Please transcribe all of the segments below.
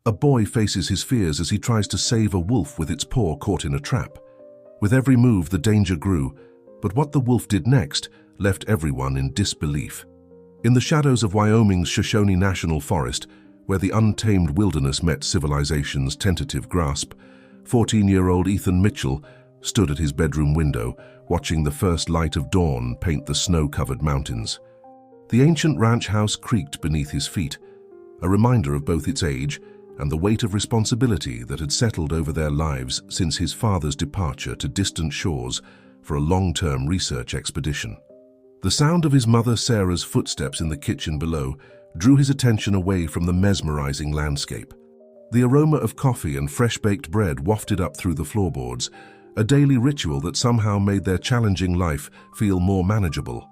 A boy faces his fears as he tries to save a wolf with its paw caught in a trap. With every move, the danger grew, but what the wolf did next left everyone in disbelief. In the shadows of Wyoming's Shoshone National Forest, where the untamed wilderness met civilization's tentative grasp, 14-year-old Ethan Mitchell stood at his bedroom window, watching the first light of dawn paint the snow-covered mountains. The ancient ranch house creaked beneath his feet, a reminder of both its age and the weight of responsibility that had settled over their lives since his father's departure to distant shores for a long-term research expedition. The sound of his mother Sarah's footsteps in the kitchen below drew his attention away from the mesmerizing landscape. The aroma of coffee and fresh-baked bread wafted up through the floorboards, a daily ritual that somehow made their challenging life feel more manageable.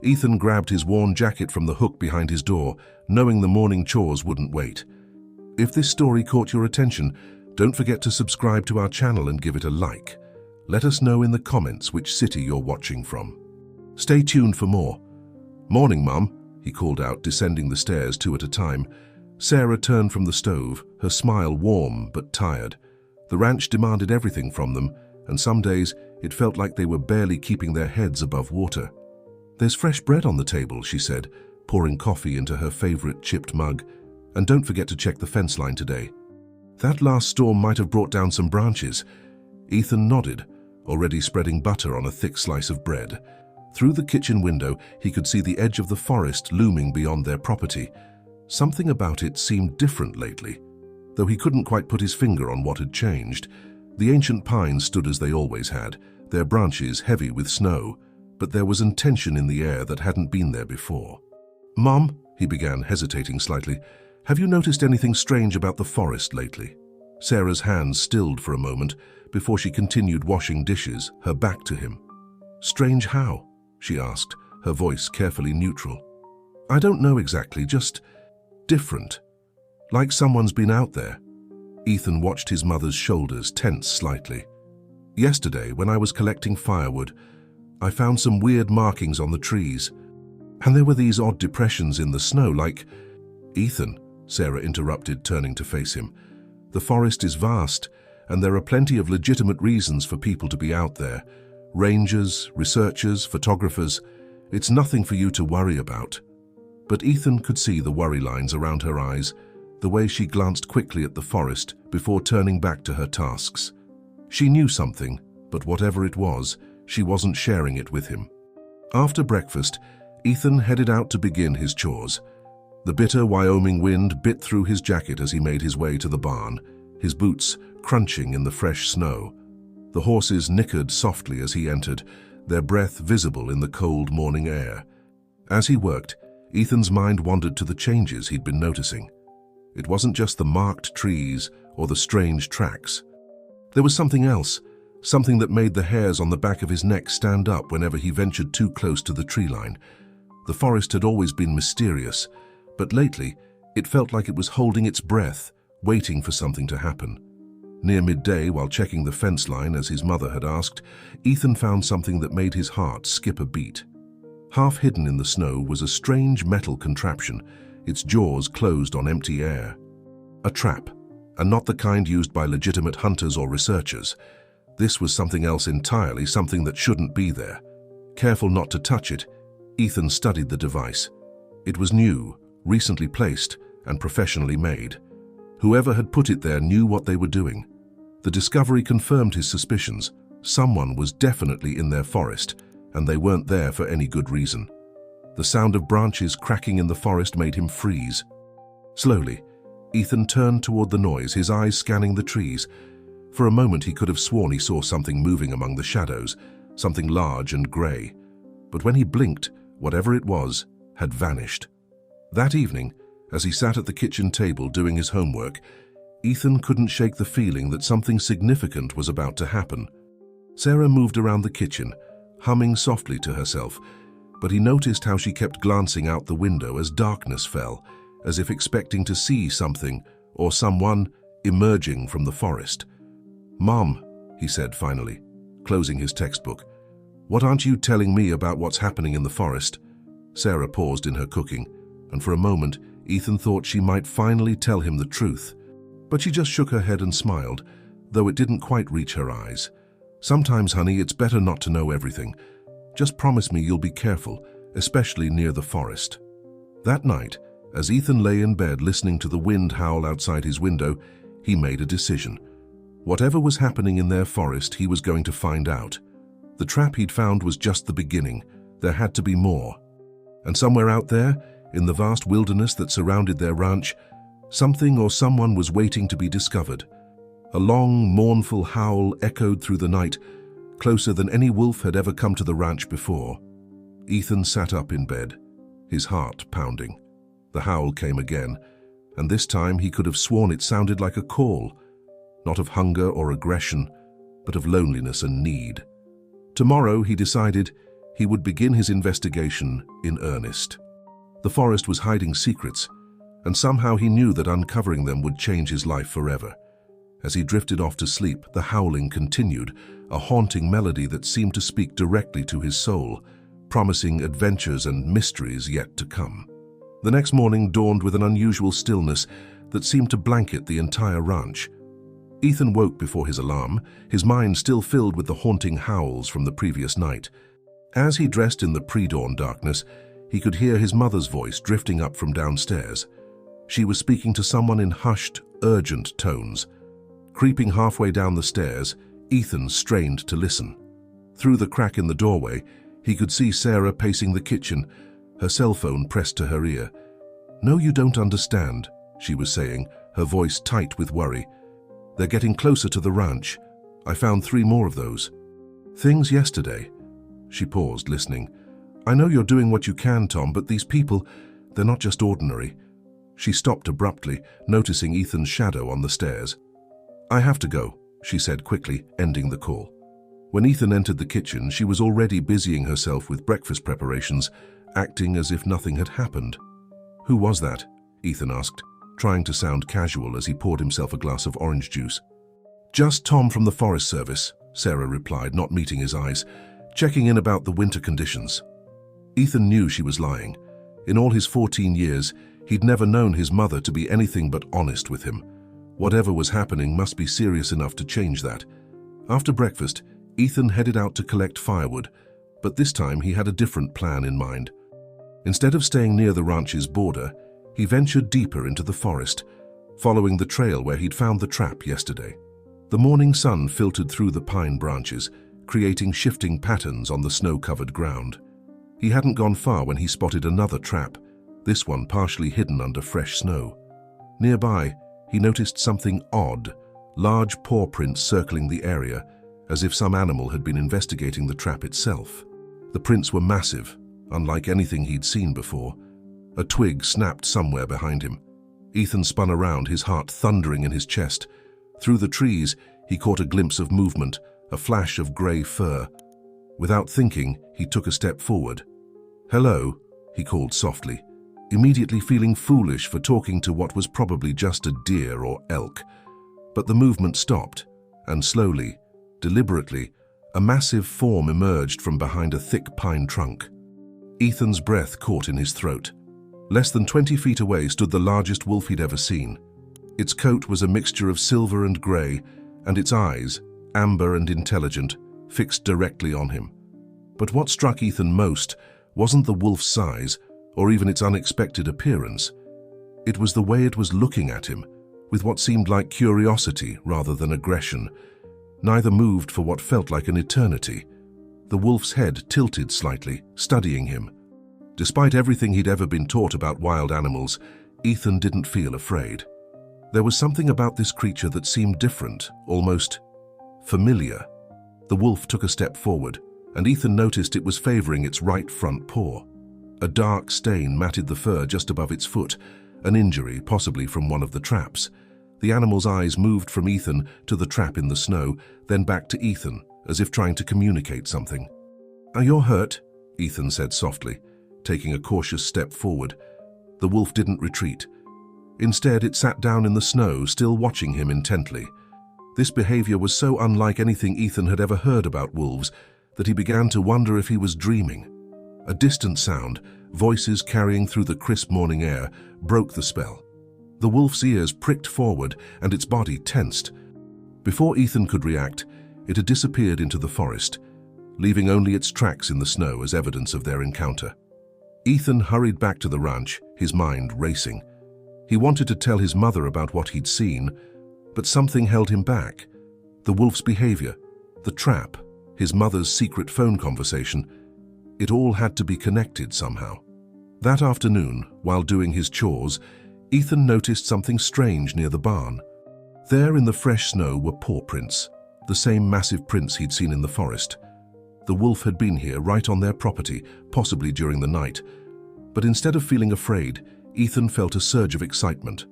Ethan grabbed his worn jacket from the hook behind his door, knowing the morning chores wouldn't wait. If this story caught your attention, don't forget to subscribe to our channel and give it a like. Let us know in the comments which city you're watching from. Stay tuned for more. "Morning, Mum," he called out, descending the stairs 2 at a time. Sarah turned from the stove, her smile warm but tired. The ranch demanded everything from them, and some days it felt like they were barely keeping their heads above water. "There's fresh bread on the table," she said, pouring coffee into her favorite chipped mug. "And don't forget to check the fence line today. That last storm might have brought down some branches." Ethan nodded, already spreading butter on a thick slice of bread. Through the kitchen window, he could see the edge of the forest looming beyond their property. Something about it seemed different lately. Though he couldn't quite put his finger on what had changed, the ancient pines stood as they always had, their branches heavy with snow, but there was a tension in the air that hadn't been there before. "Mom," he began, hesitating slightly, "have you noticed anything strange about the forest lately?" Sarah's hands stilled for a moment before she continued washing dishes, her back to him. "Strange how?" she asked, her voice carefully neutral. "I don't know exactly, just different. Like someone's been out there." Ethan watched his mother's shoulders tense slightly. "Yesterday, when I was collecting firewood, I found some weird markings on the trees, and there were these odd depressions in the snow, like—" "Ethan," Sarah interrupted, turning to face him, "the forest is vast, and there are plenty of legitimate reasons for people to be out there. Rangers, researchers, photographers. It's nothing for you to worry about." But Ethan could see the worry lines around her eyes, the way she glanced quickly at the forest before turning back to her tasks. She knew something, but whatever it was, she wasn't sharing it with him. After breakfast, Ethan headed out to begin his chores. The bitter Wyoming wind bit through his jacket as he made his way to the barn, his boots crunching in the fresh snow. The horses nickered softly as he entered, their breath visible in the cold morning air. As he worked, Ethan's mind wandered to the changes he'd been noticing. It wasn't just the marked trees or the strange tracks. There was something else, something that made the hairs on the back of his neck stand up whenever he ventured too close to the tree line. The forest had always been mysterious, but lately it felt like it was holding its breath, waiting for something to happen. Near midday, while checking the fence line as his mother had asked, Ethan found something that made his heart skip a beat. Half hidden in the snow was a strange metal contraption, its jaws closed on empty air. A trap, and not the kind used by legitimate hunters or researchers. This was something else entirely, something that shouldn't be there. Careful not to touch it, Ethan studied the device. It was new, recently placed, and professionally made. Whoever had put it there knew what they were doing. The discovery confirmed his suspicions. Someone was definitely in their forest, and they weren't there for any good reason. The sound of branches cracking in the forest made him freeze. Slowly, Ethan turned toward the noise, his eyes scanning the trees. For a moment he could have sworn he saw something moving among the shadows, something large and grey. But when he blinked, whatever it was had vanished. That evening, as he sat at the kitchen table doing his homework, Ethan couldn't shake the feeling that something significant was about to happen. Sarah moved around the kitchen, humming softly to herself, but he noticed how she kept glancing out the window as darkness fell, as if expecting to see something or someone emerging from the forest. "Mom," he said finally, closing his textbook, "what aren't you telling me about what's happening in the forest?" Sarah paused in her cooking, and for a moment Ethan thought she might finally tell him the truth. But she just shook her head and smiled, though it didn't quite reach her eyes. "Sometimes, honey, it's better not to know everything. Just promise me you'll be careful, especially near the forest." That night, as Ethan lay in bed listening to the wind howl outside his window, he made a decision. Whatever was happening in their forest, he was going to find out. The trap he'd found was just the beginning. There had to be more. And somewhere out there, in the vast wilderness that surrounded their ranch, something or someone was waiting to be discovered. A long, mournful howl echoed through the night, closer than any wolf had ever come to the ranch before. Ethan sat up in bed, his heart pounding. The howl came again, and this time he could have sworn it sounded like a call, not of hunger or aggression, but of loneliness and need. Tomorrow, he decided, he would begin his investigation in earnest. The forest was hiding secrets, and somehow he knew that uncovering them would change his life forever. As he drifted off to sleep, the howling continued, a haunting melody that seemed to speak directly to his soul, promising adventures and mysteries yet to come. The next morning dawned with an unusual stillness that seemed to blanket the entire ranch. Ethan woke before his alarm, his mind still filled with the haunting howls from the previous night. As he dressed in the pre-dawn darkness, he could hear his mother's voice drifting up from downstairs. She was speaking to someone in hushed, urgent tones. Creeping halfway down the stairs, Ethan strained to listen. Through the crack in the doorway, he could see Sarah pacing the kitchen, her cell phone pressed to her ear. "No, you don't understand," she was saying, her voice tight with worry. "They're getting closer to the ranch. I found 3 more of those. Things yesterday." She paused, listening. "I know you're doing what you can, Tom, but these people, they're not just ordinary." She stopped abruptly, noticing Ethan's shadow on the stairs. "I have to go," she said quickly, ending the call. When Ethan entered the kitchen, she was already busying herself with breakfast preparations, acting as if nothing had happened. "Who was that?" Ethan asked, trying to sound casual as he poured himself a glass of orange juice. "Just Tom from the Forest Service," Sarah replied, not meeting his eyes, "checking in about the winter conditions." Ethan knew she was lying. In all his 14 years, he'd never known his mother to be anything but honest with him. Whatever was happening must be serious enough to change that. After breakfast, Ethan headed out to collect firewood, but this time he had a different plan in mind. Instead of staying near the ranch's border, he ventured deeper into the forest, following the trail where he'd found the trap yesterday. The morning sun filtered through the pine branches, creating shifting patterns on the snow-covered ground. He hadn't gone far when he spotted another trap, this one partially hidden under fresh snow. Nearby, he noticed something odd, large paw prints circling the area, as if some animal had been investigating the trap itself. The prints were massive, unlike anything he'd seen before. A twig snapped somewhere behind him. Ethan spun around, his heart thundering in his chest. Through the trees, he caught a glimpse of movement, a flash of grey fur. Without thinking, he took a step forward. "Hello," he called softly, immediately feeling foolish for talking to what was probably just a deer or elk. But the movement stopped, and slowly, deliberately, a massive form emerged from behind a thick pine trunk. Ethan's breath caught in his throat. Less than 20 feet away stood the largest wolf he'd ever seen. Its coat was a mixture of silver and grey, and its eyes, amber and intelligent, fixed directly on him. But what struck Ethan most wasn't the wolf's size, or even its unexpected appearance. It was the way it was looking at him, with what seemed like curiosity rather than aggression. Neither moved for what felt like an eternity. The wolf's head tilted slightly, studying him. Despite everything he'd ever been taught about wild animals, Ethan didn't feel afraid. There was something about this creature that seemed different, almost familiar. The wolf took a step forward, and Ethan noticed it was favoring its right front paw. A dark stain matted the fur just above its foot, an injury possibly from one of the traps. The animal's eyes moved from Ethan to the trap in the snow, then back to Ethan, as if trying to communicate something. "Are you hurt?" Ethan said softly, taking a cautious step forward. The wolf didn't retreat. Instead, it sat down in the snow, still watching him intently. This behavior was so unlike anything Ethan had ever heard about wolves that he began to wonder if he was dreaming. A distant sound, voices carrying through the crisp morning air, broke the spell. The wolf's ears pricked forward and its body tensed. Before Ethan could react, it had disappeared into the forest, leaving only its tracks in the snow as evidence of their encounter. Ethan hurried back to the ranch, his mind racing. He wanted to tell his mother about what he'd seen, but something held him back. The wolf's behavior, the trap, his mother's secret phone conversation, it all had to be connected somehow. That afternoon, while doing his chores, Ethan noticed something strange near the barn. There in the fresh snow were paw prints, the same massive prints he'd seen in the forest. The wolf had been here right on their property, possibly during the night. But instead of feeling afraid, Ethan felt a surge of excitement.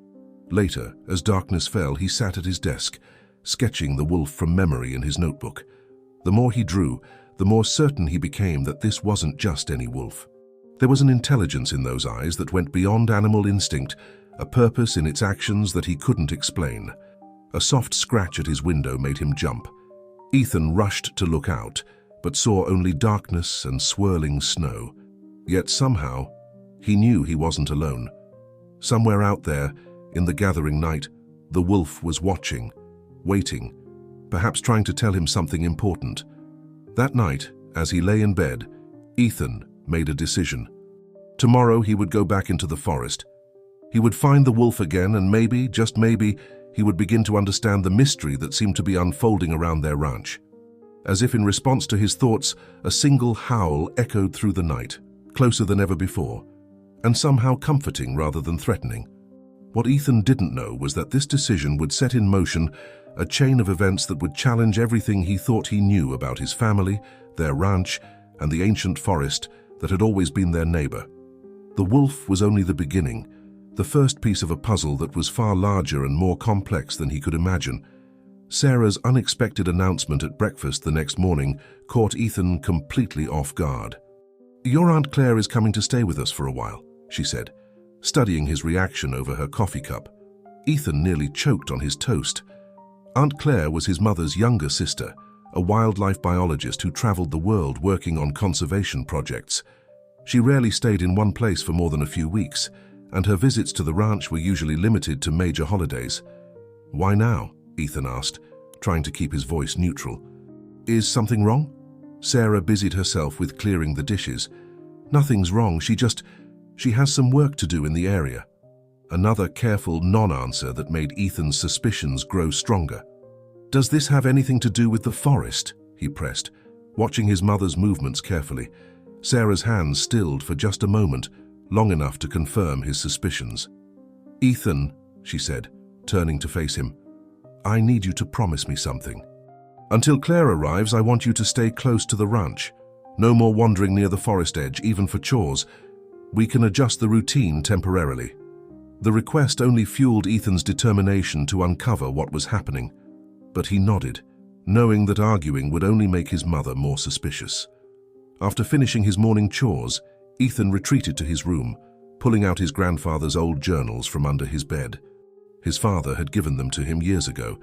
Later, as darkness fell, he sat at his desk, sketching the wolf from memory in his notebook. The more he drew, the more certain he became that this wasn't just any wolf. There was an intelligence in those eyes that went beyond animal instinct, a purpose in its actions that he couldn't explain. A soft scratch at his window made him jump. Ethan rushed to look out, but saw only darkness and swirling snow. Yet somehow, he knew he wasn't alone. Somewhere out there, in the gathering night, the wolf was watching, waiting, perhaps trying to tell him something important. That night, as he lay in bed, Ethan made a decision. Tomorrow he would go back into the forest. He would find the wolf again, and maybe, just maybe, he would begin to understand the mystery that seemed to be unfolding around their ranch. As if in response to his thoughts, a single howl echoed through the night, closer than ever before, and somehow comforting rather than threatening. What Ethan didn't know was that this decision would set in motion a chain of events that would challenge everything he thought he knew about his family, their ranch, and the ancient forest that had always been their neighbor. The wolf was only the beginning, the first piece of a puzzle that was far larger and more complex than he could imagine. Sarah's unexpected announcement at breakfast the next morning caught Ethan completely off guard. "Your Aunt Clare is coming to stay with us for a while," she said, studying his reaction over her coffee cup. Ethan nearly choked on his toast. Aunt Clare was his mother's younger sister, a wildlife biologist who traveled the world working on conservation projects. She rarely stayed in one place for more than a few weeks, and her visits to the ranch were usually limited to major holidays. "Why now?" Ethan asked, trying to keep his voice neutral. "Is something wrong?" Sarah busied herself with clearing the dishes. "Nothing's wrong, she has some work to do in the area." Another careful non-answer that made Ethan's suspicions grow stronger. "Does this have anything to do with the forest?" he pressed, watching his mother's movements carefully. Sarah's hands stilled for just a moment, long enough to confirm his suspicions. "Ethan," she said, turning to face him, "I need you to promise me something. Until Claire arrives, I want you to stay close to the ranch. No more wandering near the forest edge, even for chores. We can adjust the routine temporarily." The request only fueled Ethan's determination to uncover what was happening. But he nodded, knowing that arguing would only make his mother more suspicious. After finishing his morning chores, Ethan retreated to his room, pulling out his grandfather's old journals from under his bed. His father had given them to him years ago,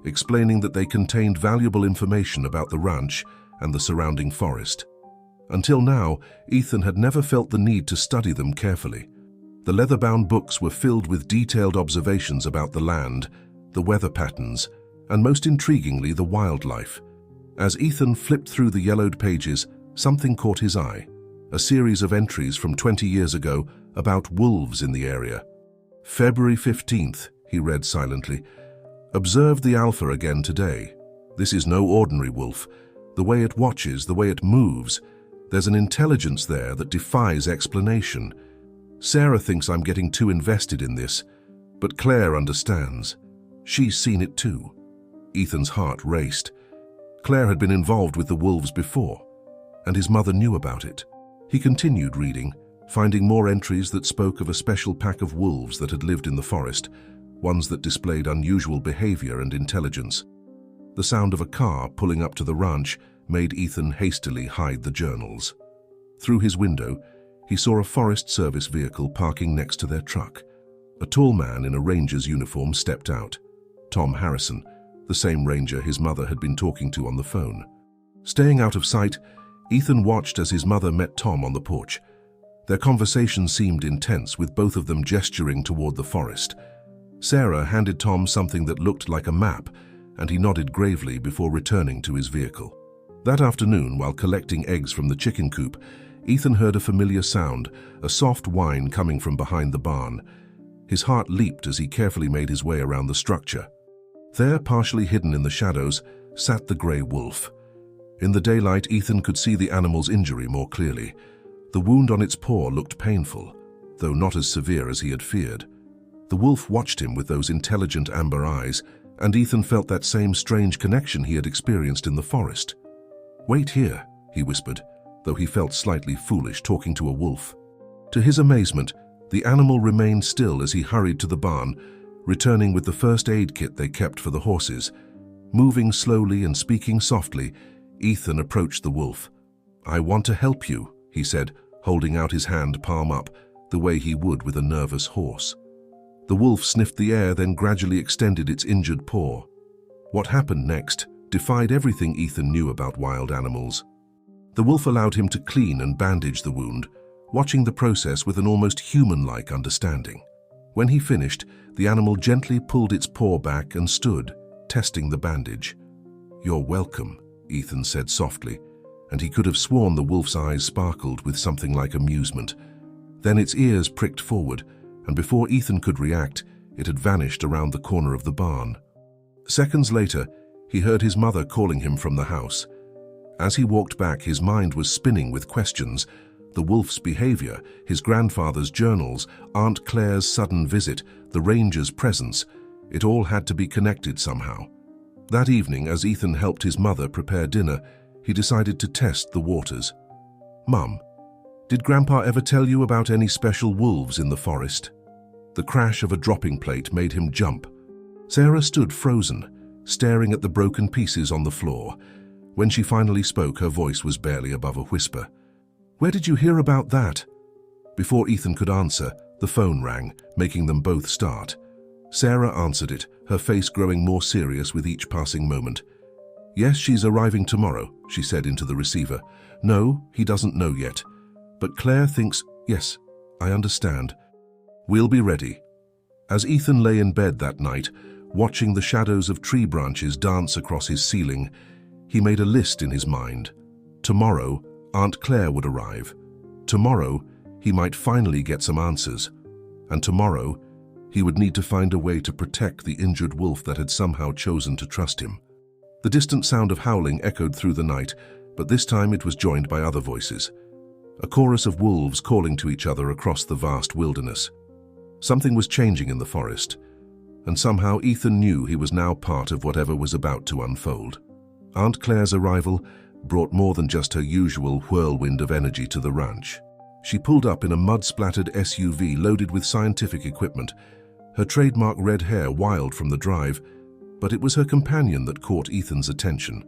explaining that they contained valuable information about the ranch and the surrounding forest. Until now, Ethan had never felt the need to study them carefully. The leather-bound books were filled with detailed observations about the land, the weather patterns, and most intriguingly, the wildlife. As Ethan flipped through the yellowed pages, something caught his eye. A series of entries from 20 years ago about wolves in the area. "February 15th, he read silently. "Observed the alpha again today. This is no ordinary wolf. The way it watches, the way it moves, there's an intelligence there that defies explanation. Sarah thinks I'm getting too invested in this, but Claire understands. She's seen it too." Ethan's heart raced. Claire had been involved with the wolves before, and his mother knew about it. He continued reading, finding more entries that spoke of a special pack of wolves that had lived in the forest, ones that displayed unusual behavior and intelligence. The sound of a car pulling up to the ranch made Ethan hastily hide the journals. Through his window, he saw a Forest Service vehicle parking next to their truck. A tall man in a ranger's uniform stepped out. Tom Harrison, the same ranger his mother had been talking to on the phone. Staying out of sight, Ethan watched as his mother met Tom on the porch. Their conversation seemed intense, with both of them gesturing toward the forest. Sarah handed Tom something that looked like a map, and he nodded gravely before returning to his vehicle. That afternoon, while collecting eggs from the chicken coop, Ethan heard a familiar sound, a soft whine coming from behind the barn. His heart leaped as he carefully made his way around the structure. There, partially hidden in the shadows, sat the grey wolf. In the daylight, Ethan could see the animal's injury more clearly. The wound on its paw looked painful, though not as severe as he had feared. The wolf watched him with those intelligent amber eyes, and Ethan felt that same strange connection he had experienced in the forest. "Wait here," he whispered, though he felt slightly foolish talking to a wolf. To his amazement, the animal remained still as he hurried to the barn, returning with the first aid kit they kept for the horses. Moving slowly and speaking softly, Ethan approached the wolf. "I want to help you," he said, holding out his hand palm up, the way he would with a nervous horse. The wolf sniffed the air, then gradually extended its injured paw. What happened next defied everything Ethan knew about wild animals. The wolf allowed him to clean and bandage the wound, watching the process with an almost human-like understanding. When he finished, the animal gently pulled its paw back and stood, testing the bandage. "You're welcome," Ethan said softly, and he could have sworn the wolf's eyes sparkled with something like amusement. Then its ears pricked forward, and before Ethan could react, it had vanished around the corner of the barn. Seconds later, he heard his mother calling him from the house. As he walked back, his mind was spinning with questions. The wolf's behavior, his grandfather's journals, Aunt Clare's sudden visit, the ranger's presence, it all had to be connected somehow. That evening, as Ethan helped his mother prepare dinner, he decided to test the waters. "Mum, did Grandpa ever tell you about any special wolves in the forest?" The crash of a dropping plate made him jump. Sarah stood frozen, staring at the broken pieces on the floor. When she finally spoke, her voice was barely above a whisper. "Where did you hear about that?" Before Ethan could answer, the phone rang, making them both start. Sarah answered it, her face growing more serious with each passing moment. "Yes, she's arriving tomorrow," she said into the receiver. "No, he doesn't know yet. But Claire thinks, yes, I understand. We'll be ready." As Ethan lay in bed that night, watching the shadows of tree branches dance across his ceiling, he made a list in his mind. Tomorrow, Aunt Clare would arrive. Tomorrow, he might finally get some answers. And tomorrow, he would need to find a way to protect the injured wolf that had somehow chosen to trust him. The distant sound of howling echoed through the night, but this time it was joined by other voices. A chorus of wolves calling to each other across the vast wilderness. Something was changing in the forest, and somehow Ethan knew he was now part of whatever was about to unfold. Aunt Clare's arrival brought more than just her usual whirlwind of energy to the ranch. She pulled up in a mud-splattered SUV loaded with scientific equipment, her trademark red hair wild from the drive, but it was her companion that caught Ethan's attention.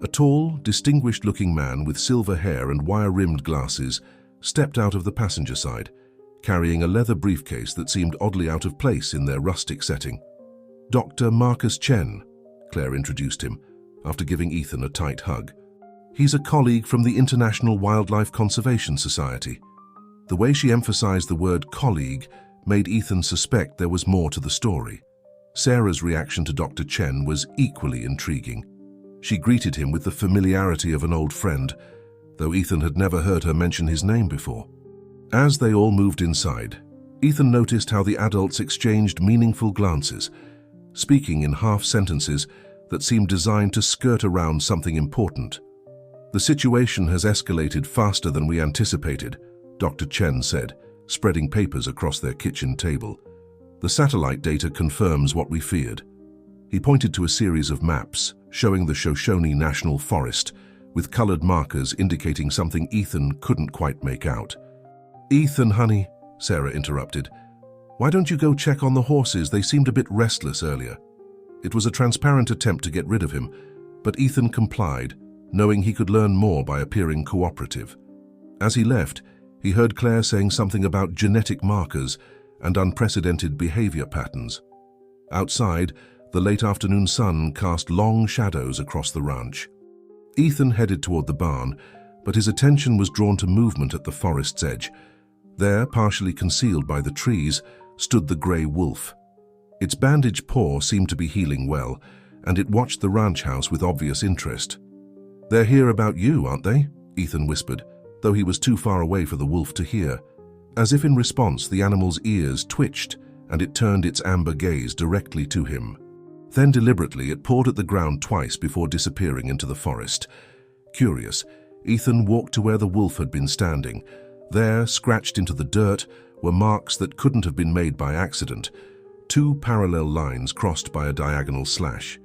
A tall, distinguished-looking man with silver hair and wire-rimmed glasses stepped out of the passenger side, carrying a leather briefcase that seemed oddly out of place in their rustic setting. "Dr. Marcus Chen," Claire introduced him, after giving Ethan a tight hug. "He's a colleague from the International Wildlife Conservation Society." The way she emphasized the word colleague made Ethan suspect there was more to the story. Sarah's reaction to Dr. Chen was equally intriguing. She greeted him with the familiarity of an old friend, though Ethan had never heard her mention his name before. As they all moved inside, Ethan noticed how the adults exchanged meaningful glances, speaking in half-sentences that seemed designed to skirt around something important. "The situation has escalated faster than we anticipated," Dr. Chen said, spreading papers across their kitchen table. "The satellite data confirms what we feared." He pointed to a series of maps showing the Shoshone National Forest, with colored markers indicating something Ethan couldn't quite make out. "Ethan, honey," Sarah interrupted, "why don't you go check on the horses? They seemed a bit restless earlier." It was a transparent attempt to get rid of him, but Ethan complied, knowing he could learn more by appearing cooperative. As he left, he heard Claire saying something about genetic markers and unprecedented behavior patterns. Outside, the late afternoon sun cast long shadows across the ranch. Ethan headed toward the barn, but his attention was drawn to movement at the forest's edge. There, partially concealed by the trees, stood the grey wolf. Its bandaged paw seemed to be healing well, and it watched the ranch house with obvious interest. "They're here about you, aren't they?" Ethan whispered, though he was too far away for the wolf to hear. As if in response, the animal's ears twitched, and it turned its amber gaze directly to him. Then deliberately it pawed at the ground twice before disappearing into the forest. Curious, Ethan walked to where the wolf had been standing. There, scratched into the dirt, were marks that couldn't have been made by accident. 2 parallel lines crossed by a diagonal slash.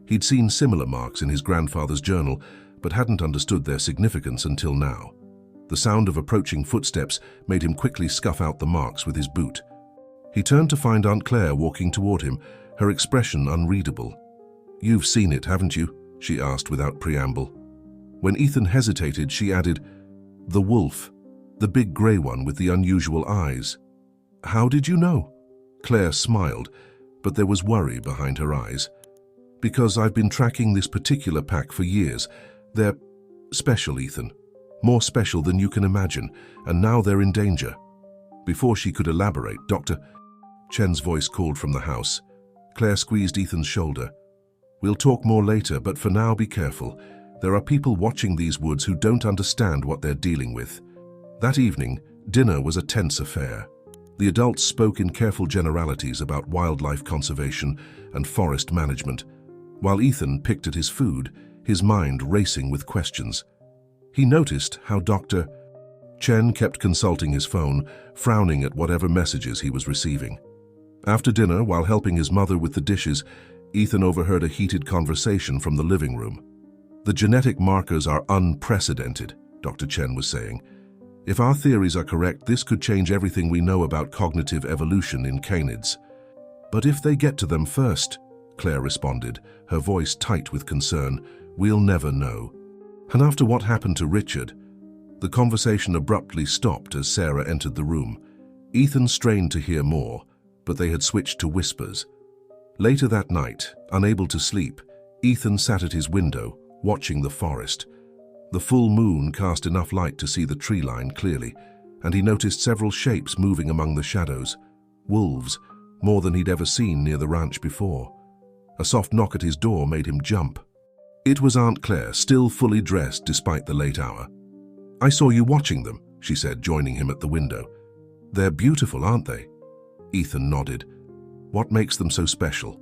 He'd seen similar marks in his grandfather's journal, but hadn't understood their significance until now. The sound of approaching footsteps made him quickly scuff out the marks with his boot. He turned to find Aunt Clare walking toward him, her expression unreadable. "You've seen it, haven't you?" she asked without preamble. When Ethan hesitated, she added, "The wolf, the big grey one with the unusual eyes." "How did you know?" Claire smiled, but there was worry behind her eyes. "Because I've been tracking this particular pack for years. They're special, Ethan. More special than you can imagine, and now they're in danger." Before she could elaborate, Dr. Chen's voice called from the house. Claire squeezed Ethan's shoulder. "We'll talk more later, but for now be careful. There are people watching these woods who don't understand what they're dealing with." That evening, dinner was a tense affair. The adults spoke in careful generalities about wildlife conservation and forest management, while Ethan picked at his food, his mind racing with questions. He noticed how Dr. Chen kept consulting his phone, frowning at whatever messages he was receiving. After dinner, while helping his mother with the dishes, Ethan overheard a heated conversation from the living room. "The genetic markers are unprecedented," Dr. Chen was saying. "If our theories are correct, this could change everything we know about cognitive evolution in canids." "But if they get to them first," Claire responded, her voice tight with concern, "we'll never know." And after what happened to Richard, the conversation abruptly stopped as Sarah entered the room. Ethan strained to hear more, but they had switched to whispers. Later that night, unable to sleep, Ethan sat at his window, watching the forest. The full moon cast enough light to see the tree line clearly, and he noticed several shapes moving among the shadows. Wolves, more than he'd ever seen near the ranch before. A soft knock at his door made him jump. It was Aunt Clare, still fully dressed despite the late hour. "I saw you watching them," she said, joining him at the window. "They're beautiful, aren't they?" Ethan nodded. "What makes them so special?"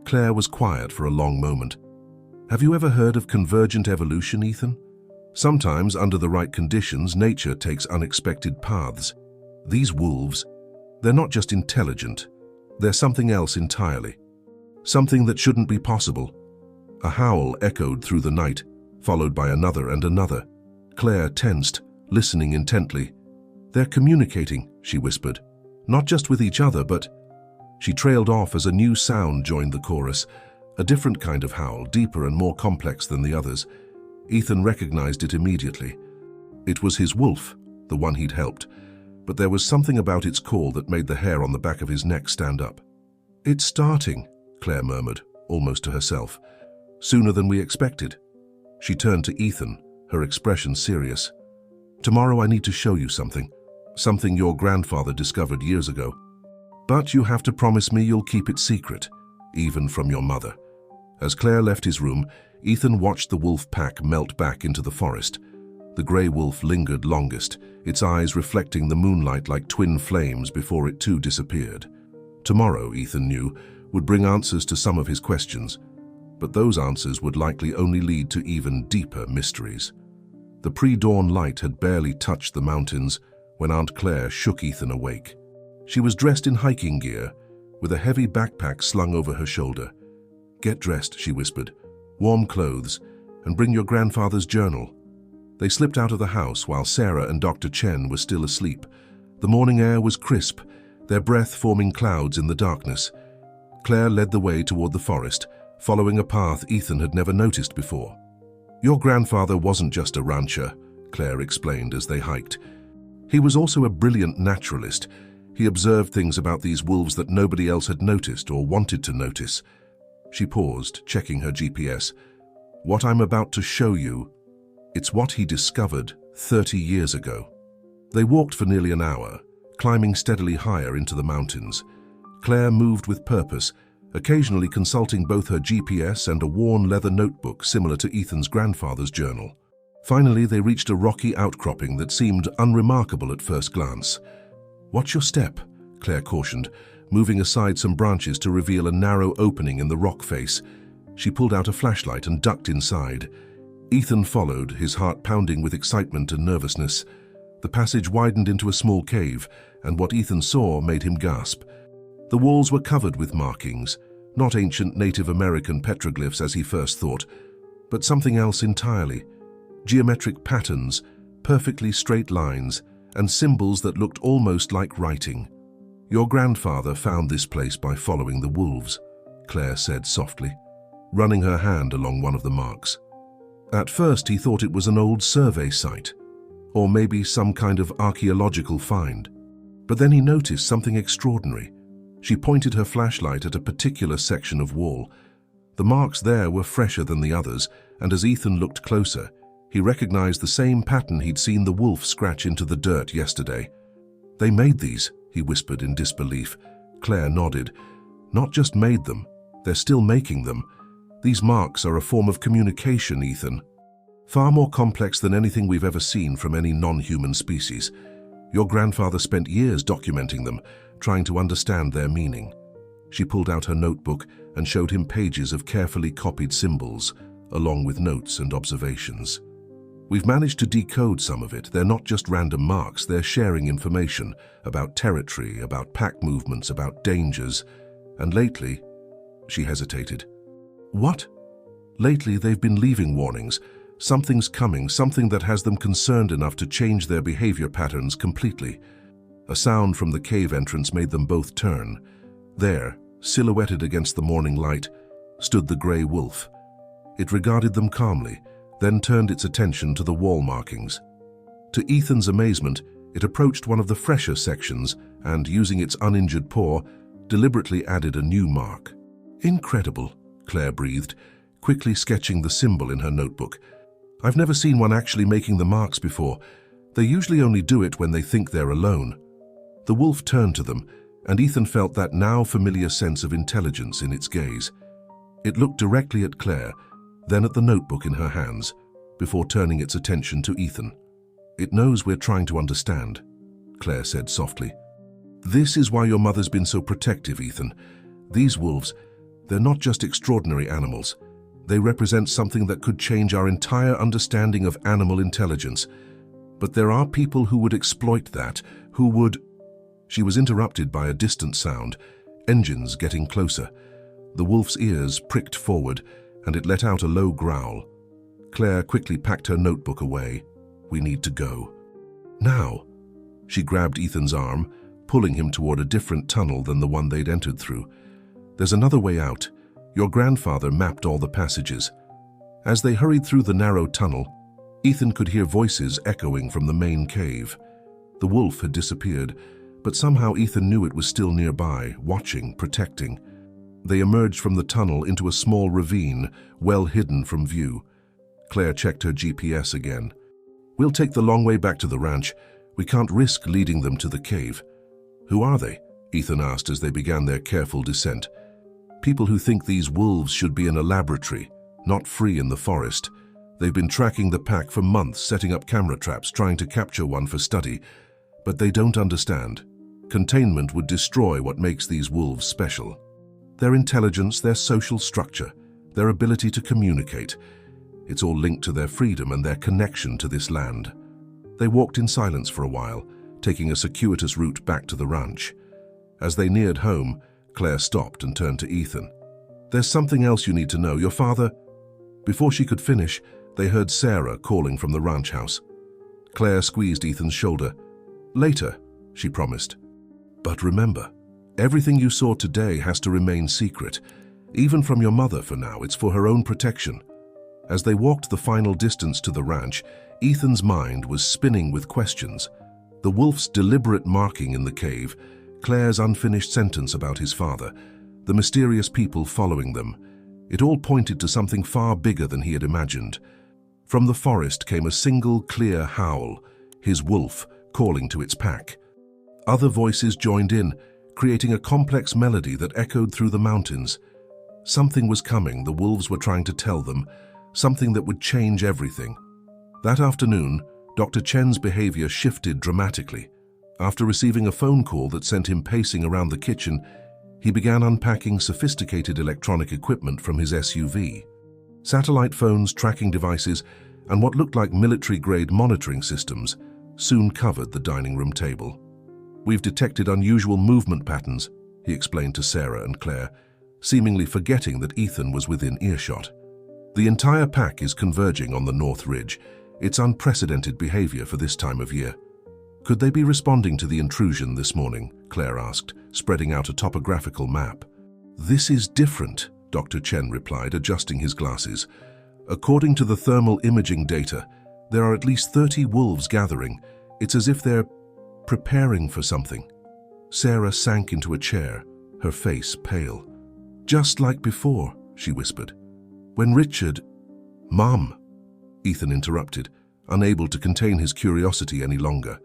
Claire was quiet for a long moment. "Have you ever heard of convergent evolution, Ethan? Sometimes, under the right conditions, nature takes unexpected paths. These wolves, they're not just intelligent, they're something else entirely. Something that shouldn't be possible." A howl echoed through the night, followed by another and another. Claire tensed, listening intently. "They're communicating," she whispered. "Not just with each other, but—" She trailed off as a new sound joined the chorus, a different kind of howl, deeper and more complex than the others. Ethan recognized it immediately. It was his wolf, the one he'd helped, but there was something about its call that made the hair on the back of his neck stand up. "It's starting," Claire murmured, almost to herself. "Sooner than we expected." She turned to Ethan, her expression serious. "Tomorrow I need to show you something. Something your grandfather discovered years ago. But you have to promise me you'll keep it secret, even from your mother." As Claire left his room, Ethan watched the wolf pack melt back into the forest. The grey wolf lingered longest, its eyes reflecting the moonlight like twin flames before it too disappeared. Tomorrow, Ethan knew, would bring answers to some of his questions, but those answers would likely only lead to even deeper mysteries. The pre-dawn light had barely touched the mountains when Aunt Clare shook Ethan awake. She was dressed in hiking gear, with a heavy backpack slung over her shoulder. "Get dressed," she whispered. "Warm clothes, and bring your grandfather's journal." They slipped out of the house while Sarah and Dr. Chen were still asleep. The morning air was crisp, their breath forming clouds in the darkness. Claire led the way toward the forest, following a path Ethan had never noticed before. "Your grandfather wasn't just a rancher," Claire explained as they hiked. "He was also a brilliant naturalist. He observed things about these wolves that nobody else had noticed or wanted to notice." She paused, checking her GPS. "What I'm about to show you, it's what he discovered 30 years ago." They walked for nearly an hour, climbing steadily higher into the mountains. Clare moved with purpose, occasionally consulting both her GPS and a worn leather notebook similar to Ethan's grandfather's journal. Finally, they reached a rocky outcropping that seemed unremarkable at first glance. "Watch your step," Clare cautioned, moving aside some branches to reveal a narrow opening in the rock face. She pulled out a flashlight and ducked inside. Ethan followed, his heart pounding with excitement and nervousness. The passage widened into a small cave, and what Ethan saw made him gasp. The walls were covered with markings, not ancient Native American petroglyphs as he first thought, but something else entirely. Geometric patterns, perfectly straight lines, and symbols that looked almost like writing. "Your grandfather found this place by following the wolves," Clare said softly, running her hand along one of the marks. At first he thought it was an old survey site, or maybe some kind of archaeological find. But then he noticed something extraordinary. She pointed her flashlight at a particular section of wall. The marks there were fresher than the others, and as Ethan looked closer, he recognized the same pattern he'd seen the wolf scratch into the dirt yesterday. "They made these," he whispered in disbelief. Clare nodded. "Not just made them, they're still making them. These marks are a form of communication, Ethan. Far more complex than anything we've ever seen from any non-human species. Your grandfather spent years documenting them, trying to understand their meaning." She pulled out her notebook and showed him pages of carefully copied symbols, along with notes and observations. "We've managed to decode some of it. They're not just random marks, they're sharing information about territory, about pack movements, about dangers. And lately," she hesitated. "What?" "Lately they've been leaving warnings. Something's coming, something that has them concerned enough to change their behavior patterns completely." A sound from the cave entrance made them both turn. There, silhouetted against the morning light, stood the grey wolf. It regarded them calmly, then turned its attention to the wall markings. To Ethan's amazement, it approached one of the fresher sections and, using its uninjured paw, deliberately added a new mark. "Incredible," Clare breathed, quickly sketching the symbol in her notebook. "I've never seen one actually making the marks before. They usually only do it when they think they're alone." The wolf turned to them, and Ethan felt that now familiar sense of intelligence in its gaze. It looked directly at Clare, then at the notebook in her hands, before turning its attention to Ethan. "It knows we're trying to understand," Clare said softly. "This is why your mother's been so protective, Ethan. These wolves, they're not just extraordinary animals. They represent something that could change our entire understanding of animal intelligence. But there are people who would exploit that, who would—" She was interrupted by a distant sound, engines getting closer. The wolf's ears pricked forward, and it let out a low growl. Clare quickly packed her notebook away. "We need to go." "Now." She grabbed Ethan's arm, pulling him toward a different tunnel than the one they'd entered through. "There's another way out. Your grandfather mapped all the passages." As they hurried through the narrow tunnel, Ethan could hear voices echoing from the main cave. The wolf had disappeared, but somehow Ethan knew it was still nearby, watching, protecting. They emerged from the tunnel into a small ravine, well hidden from view. Clare checked her GPS again. "We'll take the long way back to the ranch. We can't risk leading them to the cave." "Who are they?" Ethan asked as they began their careful descent. "People who think these wolves should be in a laboratory, not free in the forest. They've been tracking the pack for months, setting up camera traps, trying to capture one for study. But they don't understand. Containment would destroy what makes these wolves special. Their intelligence, their social structure, their ability to communicate. It's all linked to their freedom and their connection to this land." They walked in silence for a while, taking a circuitous route back to the ranch. As they neared home, Clare stopped and turned to Ethan. "There's something else you need to know. Your father—" Before she could finish, they heard Sarah calling from the ranch house. Clare squeezed Ethan's shoulder. "Later," she promised. "But remember, everything you saw today has to remain secret. Even from your mother for now, it's for her own protection." As they walked the final distance to the ranch, Ethan's mind was spinning with questions. The wolf's deliberate marking in the cave, Clare's unfinished sentence about his father, the mysterious people following them. It all pointed to something far bigger than he had imagined. From the forest came a single clear howl, his wolf calling to its pack. Other voices joined in, creating a complex melody that echoed through the mountains. Something was coming, the wolves were trying to tell them, something that would change everything. That afternoon, Dr. Chen's behavior shifted dramatically. After receiving a phone call that sent him pacing around the kitchen, he began unpacking sophisticated electronic equipment from his SUV. Satellite phones, tracking devices, and what looked like military-grade monitoring systems soon covered the dining room table. "We've detected unusual movement patterns," he explained to Sarah and Claire, seemingly forgetting that Ethan was within earshot. "The entire pack is converging on the North Ridge. It's unprecedented behavior for this time of year." "Could they be responding to the intrusion this morning?" Claire asked, spreading out a topographical map. "This is different," Dr. Chen replied, adjusting his glasses. "According to the thermal imaging data, there are at least 30 wolves gathering. It's as if they're preparing for something." Sarah sank into a chair, her face pale. "Just like before," she whispered. "When Richard—" "Mom," Ethan interrupted, unable to contain his curiosity any longer.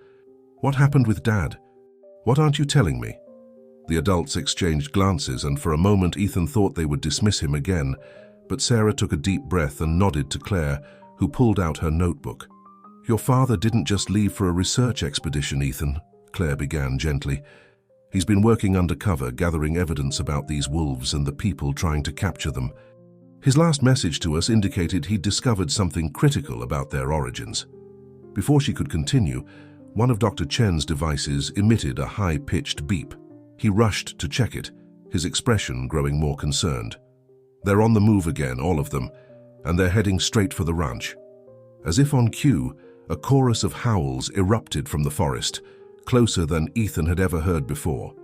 "What happened with Dad? What aren't you telling me?" The adults exchanged glances, and for a moment Ethan thought they would dismiss him again, but Sarah took a deep breath and nodded to Claire, who pulled out her notebook. "Your father didn't just leave for a research expedition, Ethan," Claire began gently. "He's been working undercover, gathering evidence about these wolves and the people trying to capture them. His last message to us indicated he'd discovered something critical about their origins." Before she could continue, one of Dr. Chen's devices emitted a high-pitched beep. He rushed to check it, his expression growing more concerned. "They're on the move again, all of them, and they're heading straight for the ranch." As if on cue, a chorus of howls erupted from the forest, closer than Ethan had ever heard before.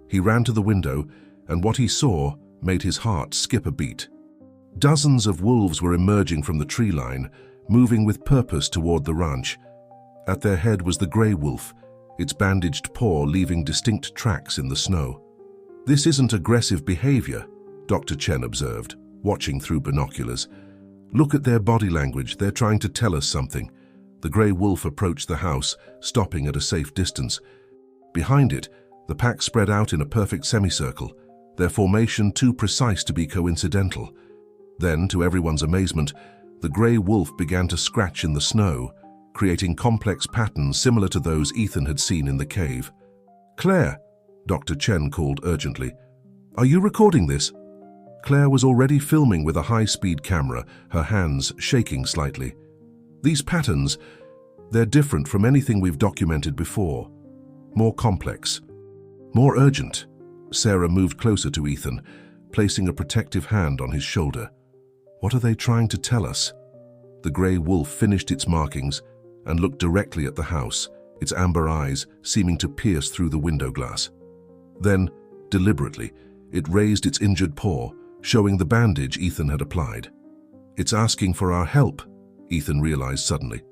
He ran to the window, and what he saw made his heart skip a beat. Dozens of wolves were emerging from the tree line, moving with purpose toward the ranch. At their head was the gray wolf, its bandaged paw leaving distinct tracks in the snow. "This isn't aggressive behavior," Dr. Chen observed, watching through binoculars. "Look at their body language, they're trying to tell us something." The gray wolf approached the house, stopping at a safe distance. Behind it, the pack spread out in a perfect semicircle, their formation too precise to be coincidental. Then, to everyone's amazement, the gray wolf began to scratch in the snow, creating complex patterns similar to those Ethan had seen in the cave. "Claire," Dr. Chen called urgently. "Are you recording this?" Claire was already filming with a high-speed camera, her hands shaking slightly. "These patterns, they're different from anything we've documented before. More complex. More urgent." Sarah moved closer to Ethan, placing a protective hand on his shoulder. "What are they trying to tell us?" The gray wolf finished its markings and looked directly at the house, its amber eyes seeming to pierce through the window glass. Then, deliberately, it raised its injured paw, showing the bandage Ethan had applied. "It's asking for our help," Ethan realized suddenly.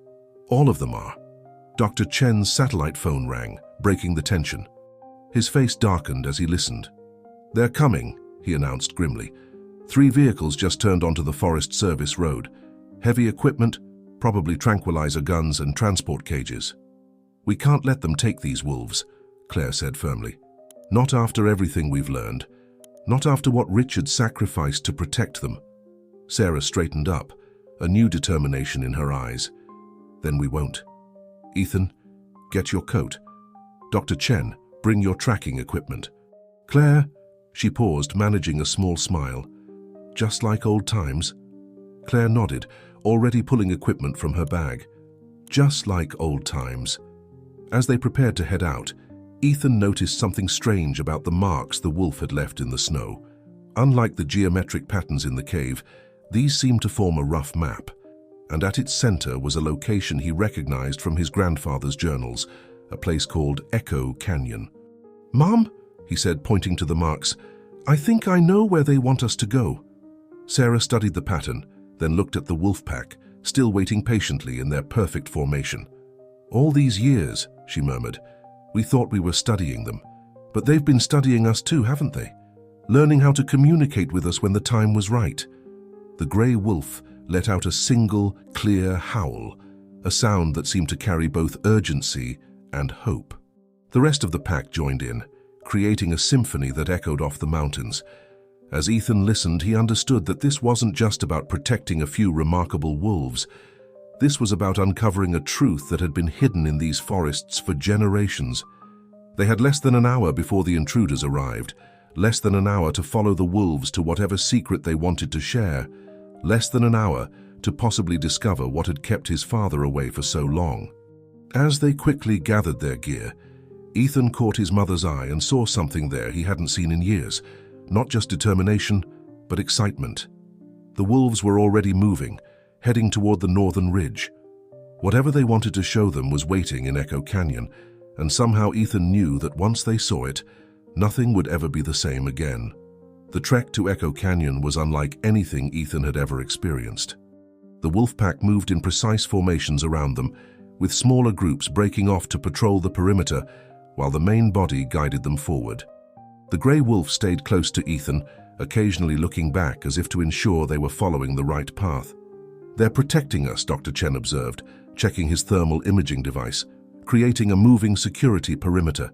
"All of them are." Dr. Chen's satellite phone rang, breaking the tension. His face darkened as he listened. "They're coming," he announced grimly. 3 vehicles just turned onto the Forest Service road. Heavy equipment, probably tranquilizer guns and transport cages. "We can't let them take these wolves," Claire said firmly. "Not after everything we've learned. Not after what Richard sacrificed to protect them." Sarah straightened up, a new determination in her eyes. "Then we won't. Ethan, get your coat. Dr. Chen, bring your tracking equipment. Claire," she paused, managing a small smile. "Just like old times?" Claire nodded, already pulling equipment from her bag. Just like old times. As they prepared to head out, Ethan noticed something strange about the marks the wolf had left in the snow. Unlike the geometric patterns in the cave, these seemed to form a rough map, and at its center was a location he recognized from his grandfather's journals, a place called Echo Canyon. "Mom," he said, pointing to the marks, "I think I know where they want us to go." Sarah studied the pattern, then looked at the wolf pack, still waiting patiently in their perfect formation. "All these years," she murmured, "we thought we were studying them. But they've been studying us too, haven't they? Learning how to communicate with us when the time was right." The gray wolf let out a single, clear howl, a sound that seemed to carry both urgency and hope. The rest of the pack joined in, creating a symphony that echoed off the mountains. As Ethan listened, he understood that this wasn't just about protecting a few remarkable wolves. This was about uncovering a truth that had been hidden in these forests for generations. They had less than an hour before the intruders arrived, less than an hour to follow the wolves to whatever secret they wanted to share, less than an hour to possibly discover what had kept his father away for so long. As they quickly gathered their gear, Ethan caught his mother's eye and saw something there he hadn't seen in years. Not just determination, but excitement. The wolves were already moving, heading toward the northern ridge. Whatever they wanted to show them was waiting in Echo Canyon, and somehow Ethan knew that once they saw it, nothing would ever be the same again. The trek to Echo Canyon was unlike anything Ethan had ever experienced. The wolf pack moved in precise formations around them, with smaller groups breaking off to patrol the perimeter, while the main body guided them forward. The grey wolf stayed close to Ethan, occasionally looking back as if to ensure they were following the right path. "They're protecting us," Dr. Chen observed, checking his thermal imaging device, creating a moving security perimeter.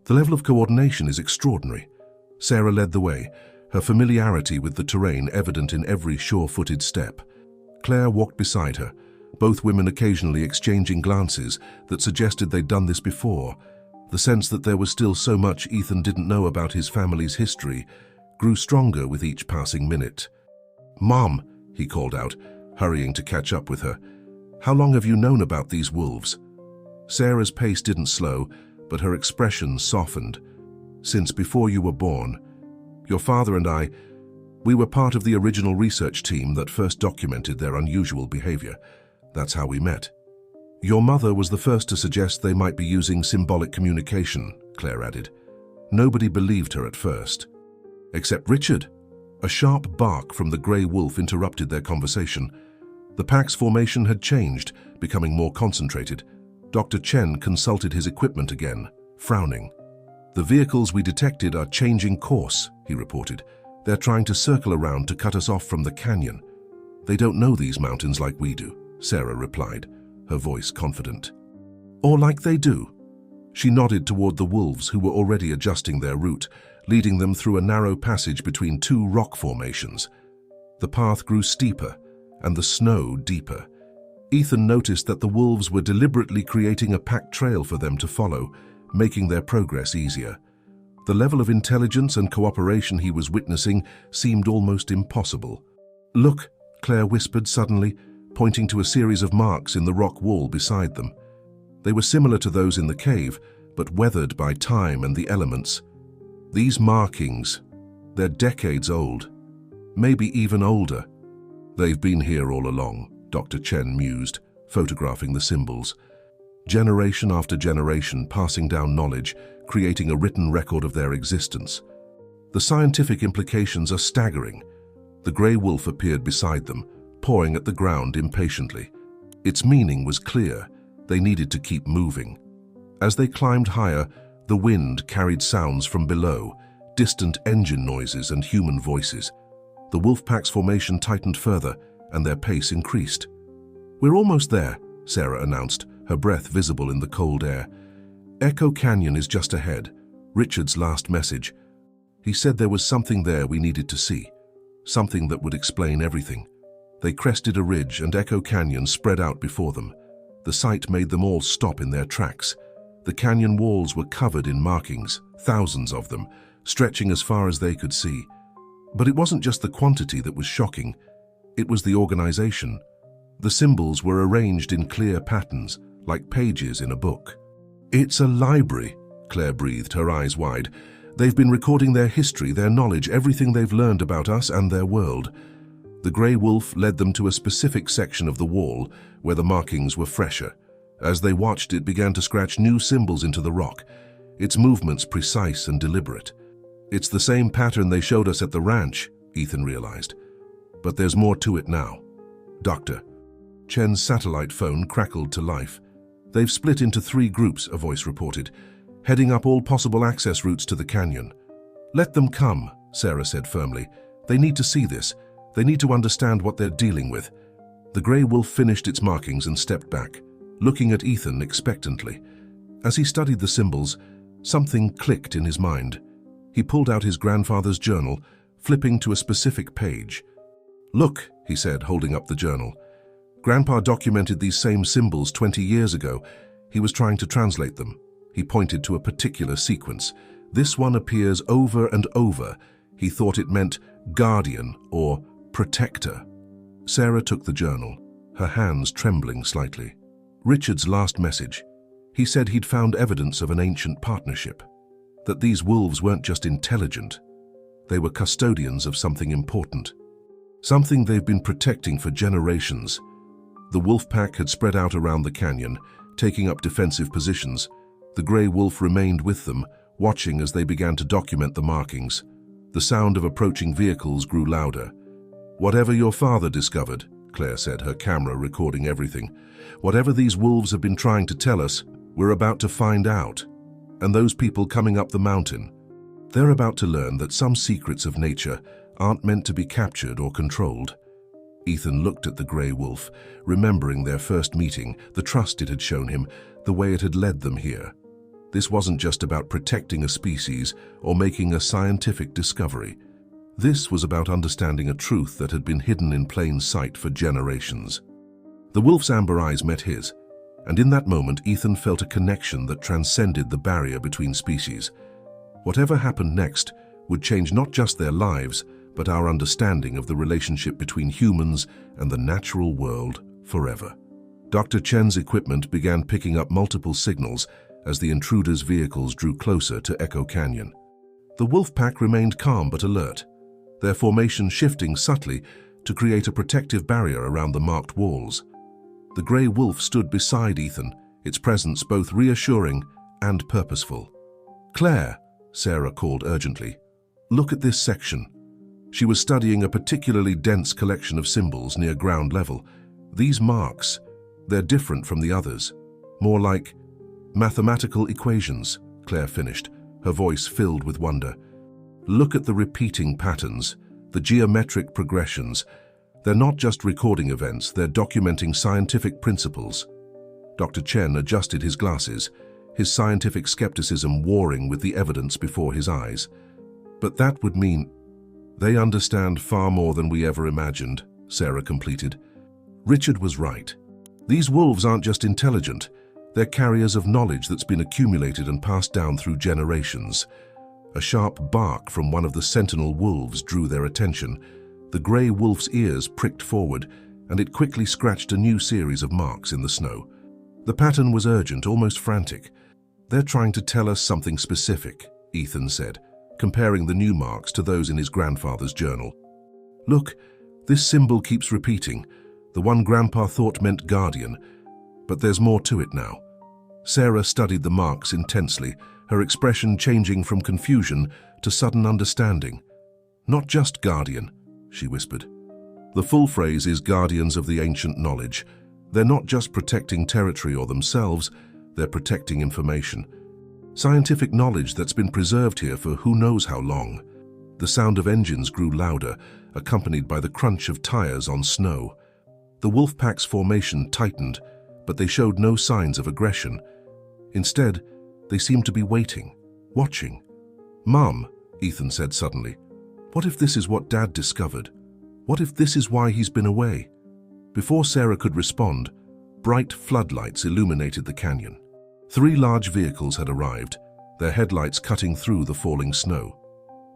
"The level of coordination is extraordinary." Sarah led the way, her familiarity with the terrain evident in every sure-footed step. Claire walked beside her, both women occasionally exchanging glances that suggested they'd done this before. The sense that there was still so much Ethan didn't know about his family's history grew stronger with each passing minute. "Mom," he called out, hurrying to catch up with her. "How long have you known about these wolves?" Sarah's pace didn't slow, but her expression softened. "Since before you were born. Your father and we were part of the original research team that first documented their unusual behavior. That's how we met." "Your mother was the first to suggest they might be using symbolic communication," Claire added. Nobody believed her at first. Except Richard. A sharp bark from the grey wolf interrupted their conversation. The pack's formation had changed, becoming more concentrated. Dr. Chen consulted his equipment again, frowning. "The vehicles we detected are changing course," he reported. "They're trying to circle around to cut us off from the canyon." "They don't know these mountains like we do," Sarah replied, her voice confident. "Or like they do." She nodded toward the wolves who were already adjusting their route, leading them through a narrow passage between two rock formations. The path grew steeper and the snow deeper. Ethan noticed that the wolves were deliberately creating a packed trail for them to follow, making their progress easier. The level of intelligence and cooperation he was witnessing seemed almost impossible. "Look," Claire whispered suddenly, pointing to a series of marks in the rock wall beside them. They were similar to those in the cave, but weathered by time and the elements. These markings, they're decades old, maybe even older. "They've been here all along," Dr. Chen mused, photographing the symbols. Generation after generation passing down knowledge, creating a written record of their existence. The scientific implications are staggering. The grey wolf appeared beside them, pawing at the ground impatiently. Its meaning was clear. They needed to keep moving. As they climbed higher, the wind carried sounds from below, distant engine noises and human voices. The wolf pack's formation tightened further, and their pace increased. "We're almost there," Sarah announced, her breath visible in the cold air. "Echo Canyon is just ahead." Richard's last message. He said there was something there we needed to see, something that would explain everything. They crested a ridge and Echo Canyon spread out before them. The sight made them all stop in their tracks. The canyon walls were covered in markings, thousands of them, stretching as far as they could see. But it wasn't just the quantity that was shocking, it was the organization. The symbols were arranged in clear patterns, like pages in a book. "It's a library," Claire breathed, her eyes wide. "They've been recording their history, their knowledge, everything they've learned about us and their world." The grey wolf led them to a specific section of the wall where the markings were fresher. As they watched, it began to scratch new symbols into the rock, its movements precise and deliberate. "It's the same pattern they showed us at the ranch," Ethan realized. "But there's more to it now." "Doctor." Chen's satellite phone crackled to life. "They've split into 3 groups," a voice reported, "heading up all possible access routes to the canyon." "Let them come," Sarah said firmly. "They need to see this. They need to understand what they're dealing with." The grey wolf finished its markings and stepped back, looking at Ethan expectantly. As he studied the symbols, Something clicked in his mind. He pulled out his grandfather's journal, flipping to a specific page. "Look," he said, holding up the journal. "Grandpa documented these same symbols 20 years ago. He was trying to translate them." He pointed to a particular sequence. "This one appears over and over." He thought it meant guardian or protector. Sarah took the journal, her hands trembling slightly. Richard's last message. He said he'd found evidence of an ancient partnership, that these wolves weren't just intelligent, they were custodians of something important, something they've been protecting for generations. The wolf pack had spread out around the canyon, taking up defensive positions. The grey wolf remained with them, watching as they began to document the markings. The sound of approaching vehicles grew louder. "Whatever your father discovered," Claire said, her camera recording everything, "whatever these wolves have been trying to tell us, we're about to find out. And those people coming up the mountain, they're about to learn that some secrets of nature aren't meant to be captured or controlled." Ethan looked at the grey wolf, remembering their first meeting, the trust it had shown him, the way it had led them here. This wasn't just about protecting a species or making a scientific discovery. This was about understanding a truth that had been hidden in plain sight for generations. The wolf's amber eyes met his, and in that moment Ethan felt a connection that transcended the barrier between species. Whatever happened next would change not just their lives, but our understanding of the relationship between humans and the natural world forever. Dr. Chen's equipment began picking up multiple signals as the intruders' vehicles drew closer to Echo Canyon. The wolf pack remained calm but alert, their formation shifting subtly to create a protective barrier around the marked walls. The grey wolf stood beside Ethan, its presence both reassuring and purposeful. "Claire," Sarah called urgently, "look at this section." She was studying a particularly dense collection of symbols near ground level. "These marks, they're different from the others. More like mathematical equations," Claire finished, her voice filled with wonder. "Look at the repeating patterns, the geometric progressions. They're not just recording events, they're documenting scientific principles." Dr. Chen adjusted his glasses, his scientific skepticism warring with the evidence before his eyes. "But that would mean they understand far more than we ever imagined," Sarah completed. Richard was right. These wolves aren't just intelligent, they're carriers of knowledge that's been accumulated and passed down through generations. A sharp bark from one of the sentinel wolves drew their attention. The grey wolf's ears pricked forward, and it quickly scratched a new series of marks in the snow. The pattern was urgent, almost frantic. "They're trying to tell us something specific," Ethan said, comparing the new marks to those in his grandfather's journal. "Look, this symbol keeps repeating. The one Grandpa thought meant guardian, but there's more to it now." Sarah studied the marks intensely, her expression changing from confusion to sudden understanding. "Not just guardian," she whispered. "The full phrase is guardians of the ancient knowledge. They're not just protecting territory or themselves, they're protecting information. Scientific knowledge that's been preserved here for who knows how long." The sound of engines grew louder, accompanied by the crunch of tires on snow. The wolf pack's formation tightened, but they showed no signs of aggression. Instead, they seemed to be waiting, watching. "Mom," Ethan said suddenly, "what if this is what Dad discovered? What if this is why he's been away?" Before Sarah could respond, bright floodlights illuminated the canyon. 3 large vehicles had arrived, their headlights cutting through the falling snow.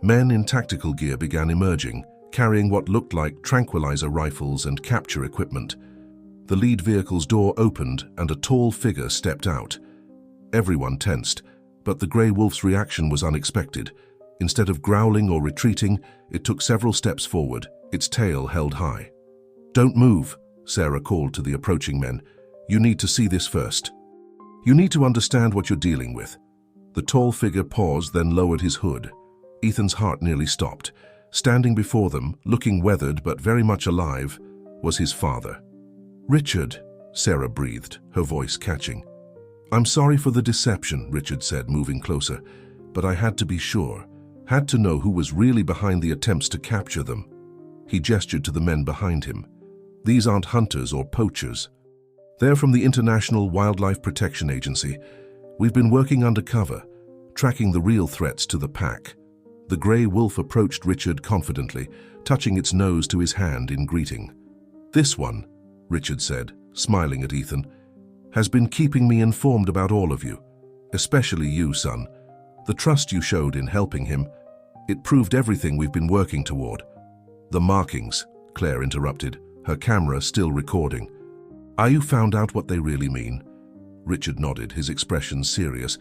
Men in tactical gear began emerging, carrying what looked like tranquilizer rifles and capture equipment. The lead vehicle's door opened and a tall figure stepped out. Everyone tensed, but the grey wolf's reaction was unexpected. Instead of growling or retreating, it took several steps forward, its tail held high. "Don't move," Sarah called to the approaching men. "You need to see this first. You need to understand what you're dealing with." The tall figure paused, then lowered his hood. Ethan's heart nearly stopped. Standing before them, looking weathered but very much alive, was his father. "Richard," Sarah breathed, her voice catching. "I'm sorry for the deception," Richard said, moving closer, "but I had to be sure, had to know who was really behind the attempts to capture them." He gestured to the men behind him. "These aren't hunters or poachers. They're from the International Wildlife Protection Agency. We've been working undercover, tracking the real threats to the pack. The grey wolf approached Richard confidently, touching its nose to his hand in greeting. "This one," Richard said, smiling at Ethan, "has been keeping me informed about all of you, especially you, son. The trust you showed in helping him, it proved everything we've been working toward." "The markings," Claire interrupted, her camera still recording. "Are you found out what they really mean?" Richard nodded, his expression serious.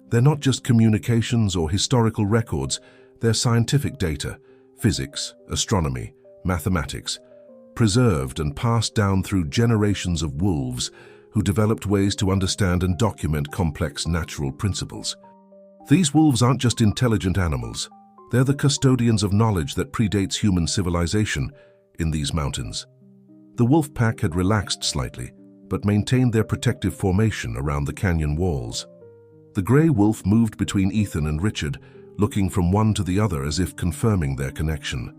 "They're not just communications or historical records, they're scientific data, physics, astronomy, mathematics, preserved and passed down through generations of wolves who developed ways to understand and document complex natural principles. These wolves aren't just intelligent animals, they're the custodians of knowledge that predates human civilization in these mountains." The wolf pack had relaxed slightly, but maintained their protective formation around the canyon walls. The grey wolf moved between Ethan and Richard, looking from one to the other as if confirming their connection.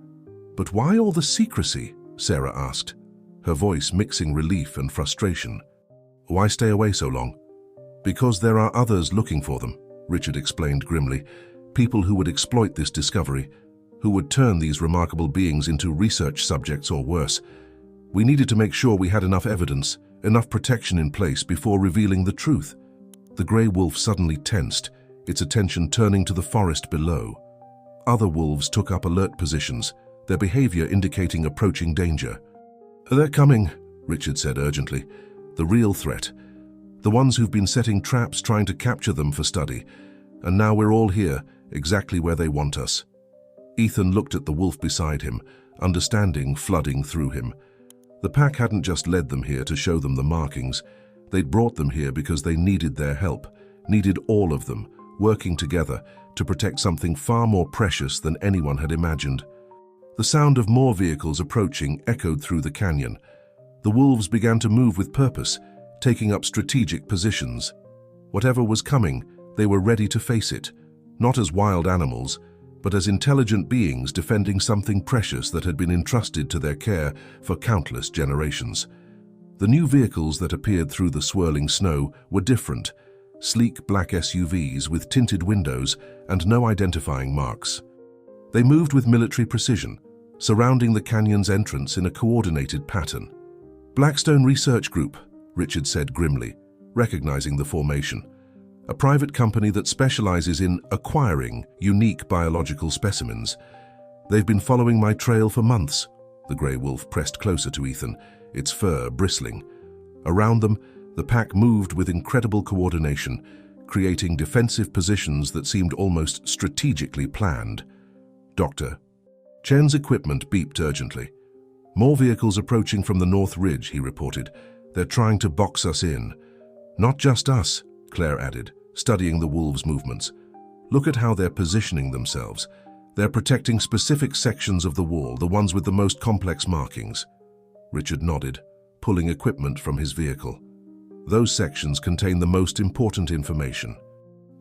"But why all the secrecy?" Sarah asked, her voice mixing relief and frustration. "Why stay away so long?" "Because there are others looking for them," Richard explained grimly. "People who would exploit this discovery, who would turn these remarkable beings into research subjects or worse. We needed to make sure we had enough evidence, enough protection in place before revealing the truth." The grey wolf suddenly tensed, its attention turning to the forest below. Other wolves took up alert positions, their behavior indicating approaching danger. "They're coming," Richard said urgently. "The real threat. The ones who've been setting traps trying to capture them for study. And now we're all here, exactly where they want us." Ethan looked at the wolf beside him, understanding flooding through him. The pack hadn't just led them here to show them the markings. They'd brought them here because they needed their help, needed all of them, working together to protect something far more precious than anyone had imagined. The sound of more vehicles approaching echoed through the canyon. The wolves began to move with purpose, taking up strategic positions. Whatever was coming, they were ready to face it, not as wild animals, but as intelligent beings defending something precious that had been entrusted to their care for countless generations. The new vehicles that appeared through the swirling snow were different, sleek black SUVs with tinted windows and no identifying marks. They moved with military precision, surrounding the canyon's entrance in a coordinated pattern. "Blackstone Research Group," Richard said grimly, recognizing the formation. "A private company that specializes in acquiring unique biological specimens. They've been following my trail for months." The grey wolf pressed closer to Ethan, its fur bristling. Around them, the pack moved with incredible coordination, creating defensive positions that seemed almost strategically planned. "Doctor." Chen's equipment beeped urgently. "More vehicles approaching from the North Ridge," he reported. "They're trying to box us in." "Not just us," Claire added, studying the wolves' movements. "Look at how they're positioning themselves. They're protecting specific sections of the wall, the ones with the most complex markings." Richard nodded, pulling equipment from his vehicle. "Those sections contain the most important information.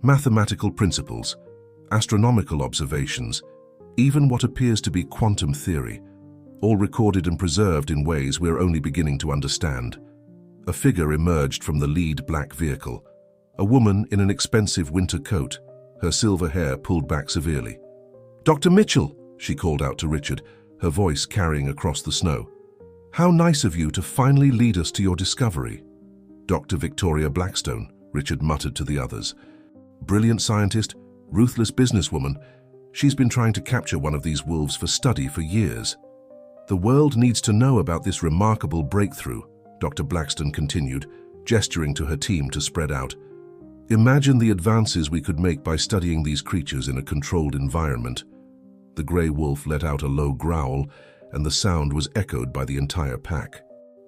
Mathematical principles, astronomical observations, even what appears to be quantum theory, all recorded and preserved in ways we're only beginning to understand." A figure emerged from the lead black vehicle, a woman in an expensive winter coat, her silver hair pulled back severely. "Dr. Mitchell," she called out to Richard, her voice carrying across the snow. "How nice of you to finally lead us to your discovery." "Dr. Victoria Blackstone," Richard muttered to the others. "Brilliant scientist, ruthless businesswoman. She's been trying to capture one of these wolves for study for years." "The world needs to know about this remarkable breakthrough," Dr. Blackstone continued, gesturing to her team to spread out. "Imagine the advances we could make by studying these creatures in a controlled environment." The grey wolf let out a low growl, and the sound was echoed by the entire pack.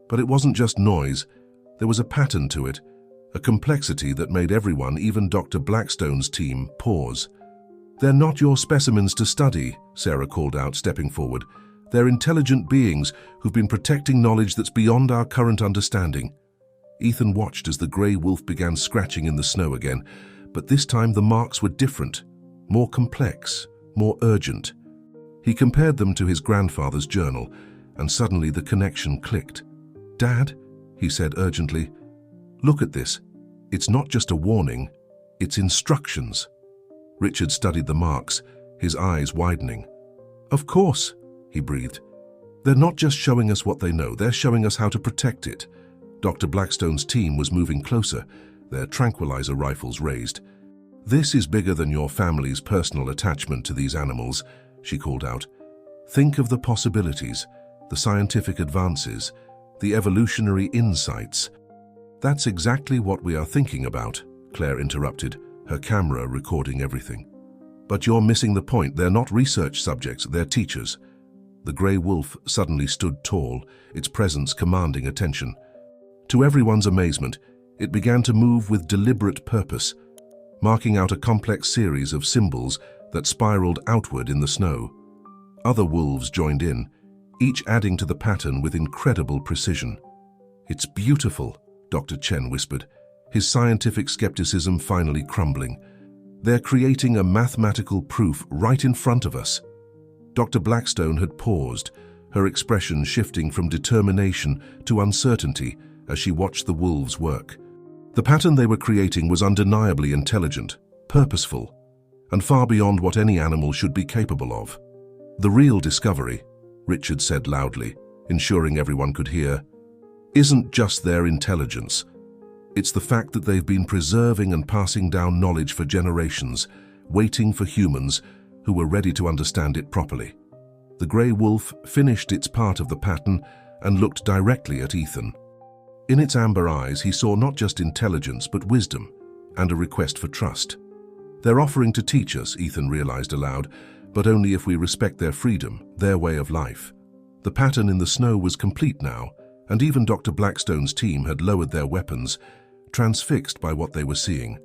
But it wasn't just noise. There was a pattern to it, a complexity that made everyone, even Dr. Blackstone's team, pause. "They're not your specimens to study," Sarah called out, stepping forward. "They're intelligent beings who've been protecting knowledge that's beyond our current understanding." Ethan watched as the grey wolf began scratching in the snow again, but this time the marks were different, more complex, more urgent. He compared them to his grandfather's journal, and suddenly the connection clicked. "Dad," he said urgently, "look at this. It's not just a warning, it's instructions." Richard studied the marks, his eyes widening. "Of course," he breathed. "They're not just showing us what they know, they're showing us how to protect it." Dr. Blackstone's team was moving closer, their tranquilizer rifles raised. "This is bigger than your family's personal attachment to these animals," she called out. "Think of the possibilities, the scientific advances, the evolutionary insights." "That's exactly what we are thinking about," Claire interrupted, her camera recording everything. "But you're missing the point. They're not research subjects, they're teachers." The grey wolf suddenly stood tall, its presence commanding attention. To everyone's amazement, it began to move with deliberate purpose, marking out a complex series of symbols that spiraled outward in the snow. Other wolves joined in, each adding to the pattern with incredible precision. "It's beautiful," Dr. Chen whispered, his scientific skepticism finally crumbling. "They're creating a mathematical proof right in front of us." Dr. Blackstone had paused, her expression shifting from determination to uncertainty as she watched the wolves work. The pattern they were creating was undeniably intelligent, purposeful, and far beyond what any animal should be capable of. "The real discovery," Richard said loudly, ensuring everyone could hear, "isn't just their intelligence. It's the fact that they've been preserving and passing down knowledge for generations, waiting for humans who were ready to understand it properly." The grey wolf finished its part of the pattern and looked directly at Ethan. In its amber eyes, he saw not just intelligence but wisdom and a request for trust. "They're offering to teach us," Ethan realized aloud, "but only if we respect their freedom, their way of life." The pattern in the snow was complete now, and even Dr. Blackstone's team had lowered their weapons, transfixed by what they were seeing.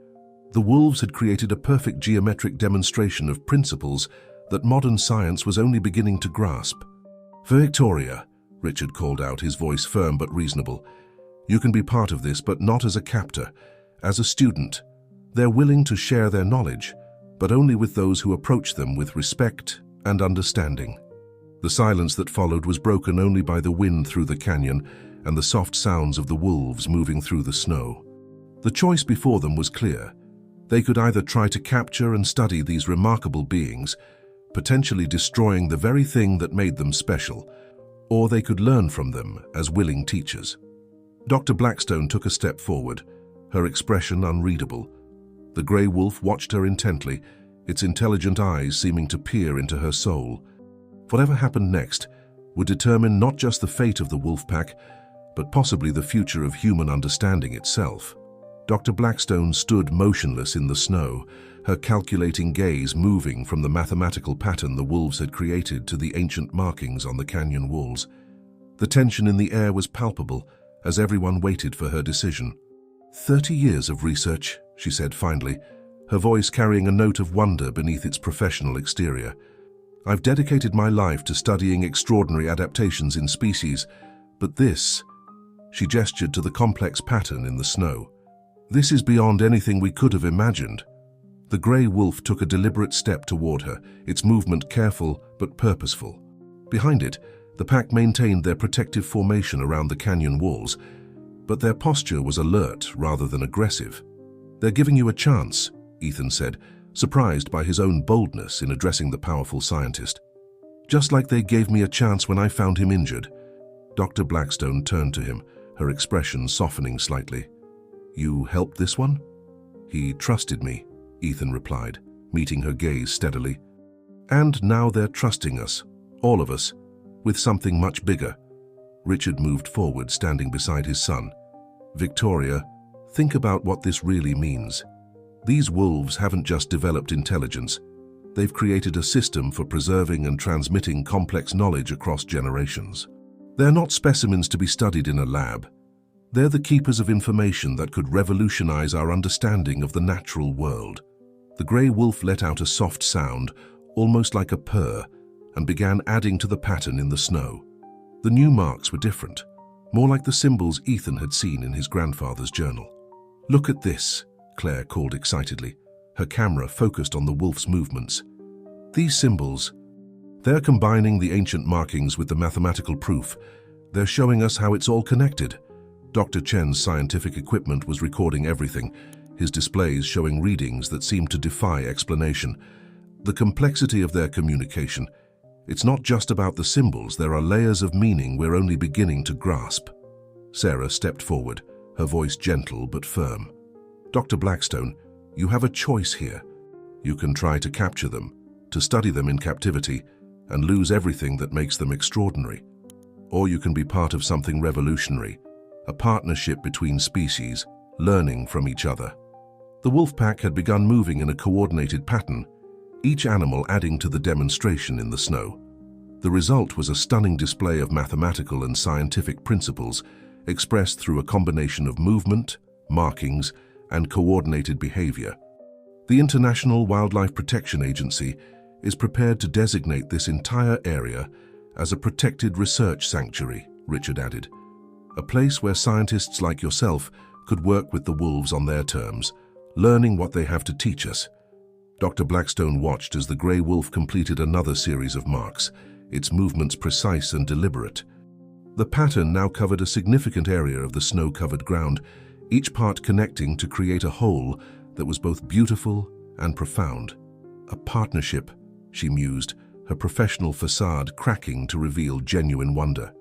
The wolves had created a perfect geometric demonstration of principles that modern science was only beginning to grasp. "Victoria," Richard called out, his voice firm but reasonable, "you can be part of this, but not as a captor, as a student. They're willing to share their knowledge, but only with those who approach them with respect and understanding." The silence that followed was broken only by the wind through the canyon and the soft sounds of the wolves moving through the snow. The choice before them was clear. They could either try to capture and study these remarkable beings, potentially destroying the very thing that made them special, or they could learn from them as willing teachers. Dr. Blackstone took a step forward, her expression unreadable. The grey wolf watched her intently, its intelligent eyes seeming to peer into her soul. Whatever happened next would determine not just the fate of the wolf pack, but possibly the future of human understanding itself. Dr. Blackstone stood motionless in the snow, her calculating gaze moving from the mathematical pattern the wolves had created to the ancient markings on the canyon walls. The tension in the air was palpable as everyone waited for her decision. 30 years of research," she said finally, her voice carrying a note of wonder beneath its professional exterior. "I've dedicated my life to studying extraordinary adaptations in species, but this," she gestured to the complex pattern in the snow, "this is beyond anything we could have imagined." The grey wolf took a deliberate step toward her, its movement careful but purposeful. Behind it, the pack maintained their protective formation around the canyon walls, but their posture was alert rather than aggressive. "They're giving you a chance," Ethan said, surprised by his own boldness in addressing the powerful scientist. "Just like they gave me a chance when I found him injured." Dr. Blackstone turned to him, her expression softening slightly. "You helped this one?" "He trusted me," Ethan replied, meeting her gaze steadily. "And now they're trusting us, all of us, with something much bigger." Richard moved forward, standing beside his son. "Victoria, think about what this really means. These wolves haven't just developed intelligence. They've created a system for preserving and transmitting complex knowledge across generations. They're not specimens to be studied in a lab. They're the keepers of information that could revolutionize our understanding of the natural world." The grey wolf let out a soft sound, almost like a purr, and began adding to the pattern in the snow. The new marks were different, more like the symbols Ethan had seen in his grandfather's journal. "Look at this," Claire called excitedly, her camera focused on the wolf's movements. "These symbols, they're combining the ancient markings with the mathematical proof. They're showing us how it's all connected." Dr. Chen's scientific equipment was recording everything, his displays showing readings that seemed to defy explanation. The complexity of their communication. It's not just about the symbols, there are layers of meaning we're only beginning to grasp. Sarah stepped forward, her voice gentle but firm. Dr. Blackstone, you have a choice here. You can try to capture them, to study them in captivity, and lose everything that makes them extraordinary. Or you can be part of something revolutionary, a partnership between species, learning from each other. The wolf pack had begun moving in a coordinated pattern, each animal adding to the demonstration in the snow. The result was a stunning display of mathematical and scientific principles expressed through a combination of movement, markings, and coordinated behavior. The International Wildlife Protection Agency is prepared to designate this entire area as a protected research sanctuary, Richard added. A place where scientists like yourself could work with the wolves on their terms, learning what they have to teach us. Dr. Blackstone watched as the grey wolf completed another series of marks, its movements precise and deliberate. The pattern now covered a significant area of the snow-covered ground, each part connecting to create a whole that was both beautiful and profound. A partnership, she mused, her professional facade cracking to reveal genuine wonder.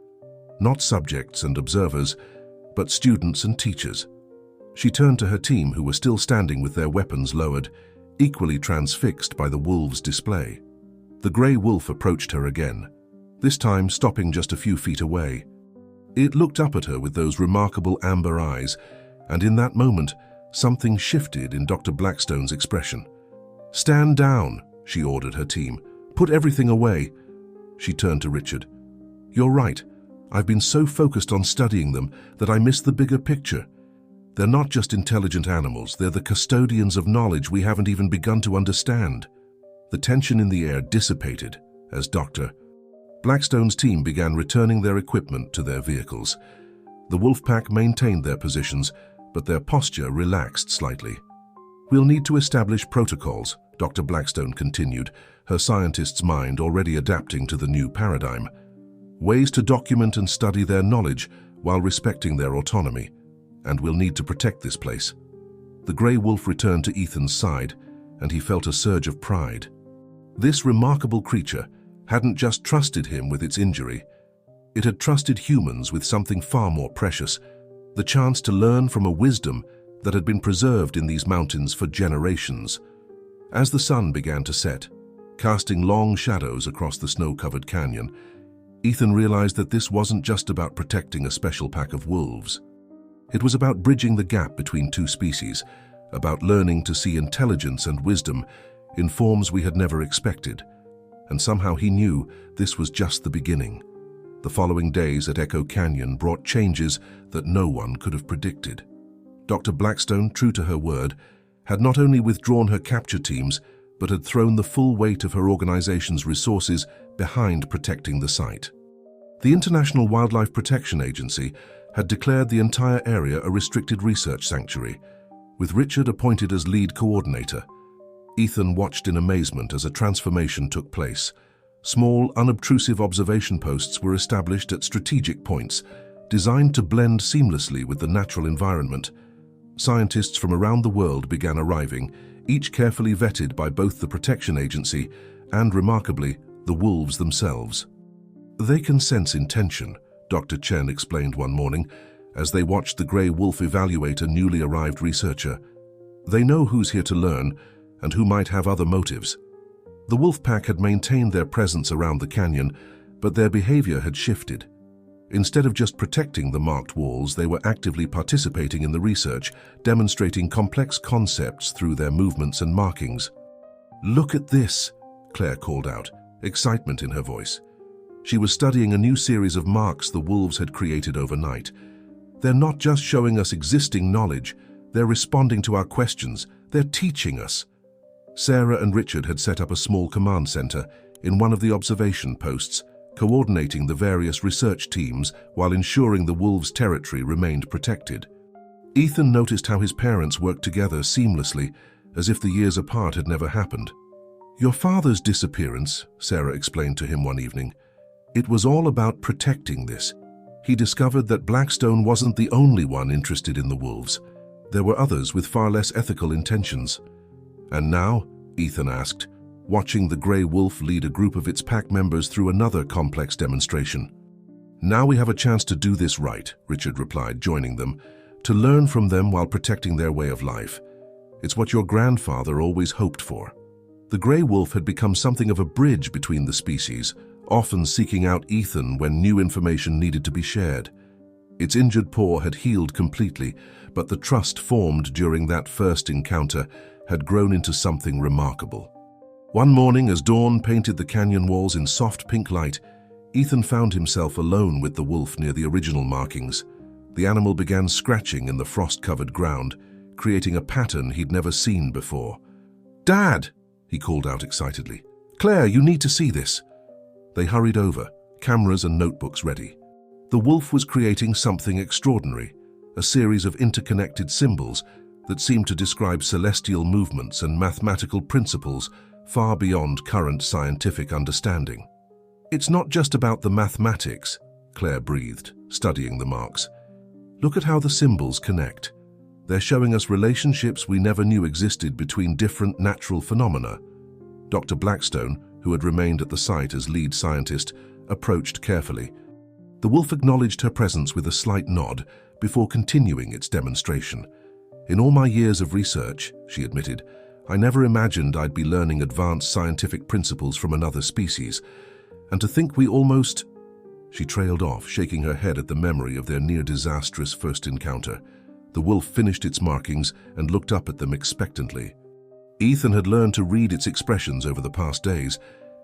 Not subjects and observers, but students and teachers. She turned to her team, who were still standing with their weapons lowered, equally transfixed by the wolves' display. The grey wolf approached her again, this time stopping just a few feet away. It looked up at her with those remarkable amber eyes, and in that moment, something shifted in Dr. Blackstone's expression. "Stand down," she ordered her team. "Put everything away." She turned to Richard. "You're right. I've been so focused on studying them that I missed the bigger picture. They're not just intelligent animals, they're the custodians of knowledge we haven't even begun to understand." The tension in the air dissipated as Dr. Blackstone's team began returning their equipment to their vehicles. The wolf pack maintained their positions, but their posture relaxed slightly. "We'll need to establish protocols," Dr. Blackstone continued, her scientist's mind already adapting to the new paradigm. "Ways to document and study their knowledge while respecting their autonomy. And we'll need to protect this place." The grey wolf returned to Ethan's side, and he felt a surge of pride. This remarkable creature hadn't just trusted him with its injury. It had trusted humans with something far more precious, the chance to learn from a wisdom that had been preserved in these mountains for generations. As the sun began to set, casting long shadows across the snow-covered canyon, Ethan realized that this wasn't just about protecting a special pack of wolves. It was about bridging the gap between two species, about learning to see intelligence and wisdom in forms we had never expected. And somehow he knew this was just the beginning. The following days at Echo Canyon brought changes that no one could have predicted. Dr. Blackstone, true to her word, had not only withdrawn her capture teams, but had thrown the full weight of her organization's resources behind protecting the site. The International Wildlife Protection Agency had declared the entire area a restricted research sanctuary, with Richard appointed as lead coordinator. Ethan watched in amazement as a transformation took place. Small, unobtrusive observation posts were established at strategic points, designed to blend seamlessly with the natural environment. Scientists from around the world began arriving, each carefully vetted by both the protection agency and, remarkably, the wolves themselves. "They can sense intention," Dr. Chen explained one morning, as they watched the grey wolf evaluate a newly arrived researcher. "They know who's here to learn and who might have other motives." The wolf pack had maintained their presence around the canyon, but their behavior had shifted. Instead of just protecting the marked walls, they were actively participating in the research, demonstrating complex concepts through their movements and markings. "Look at this," Clare called out, excitement in her voice. She was studying a new series of marks the wolves had created overnight. "They're not just showing us existing knowledge, they're responding to our questions, they're teaching us." Sarah and Richard had set up a small command center in one of the observation posts, coordinating the various research teams while ensuring the wolves' territory remained protected. Ethan noticed how his parents worked together seamlessly, as if the years apart had never happened. "Your father's disappearance," Sarah explained to him one evening, "it was all about protecting this. He discovered that Blackstone wasn't the only one interested in the wolves. There were others with far less ethical intentions. And now, Ethan asked, watching the grey wolf lead a group of its pack members through another complex demonstration. Now we have a chance to do this right, Richard replied, joining them, to learn from them while protecting their way of life. It's what your grandfather always hoped for. The grey wolf had become something of a bridge between the species, often seeking out Ethan when new information needed to be shared. Its injured paw had healed completely, but the trust formed during that first encounter had grown into something remarkable. One morning, as dawn painted the canyon walls in soft pink light, Ethan found himself alone with the wolf near the original markings. The animal began scratching in the frost-covered ground, creating a pattern he'd never seen before. "Dad!" he called out excitedly. "Claire, you need to see this." They hurried over, cameras and notebooks ready. The wolf was creating something extraordinary, a series of interconnected symbols that seemed to describe celestial movements and mathematical principles far beyond current scientific understanding. "It's not just about the mathematics," Claire breathed, studying the marks. "Look at how the symbols connect. They're showing us relationships we never knew existed between different natural phenomena." Dr. Blackstone, who had remained at the site as lead scientist, approached carefully. The wolf acknowledged her presence with a slight nod before continuing its demonstration. "In all my years of research," she admitted, "I never imagined I'd be learning advanced scientific principles from another species. And to think we almost—" She trailed off, shaking her head at the memory of their near-disastrous first encounter. The wolf finished its markings and looked up at them expectantly. Ethan had learned to read its expressions over the past days,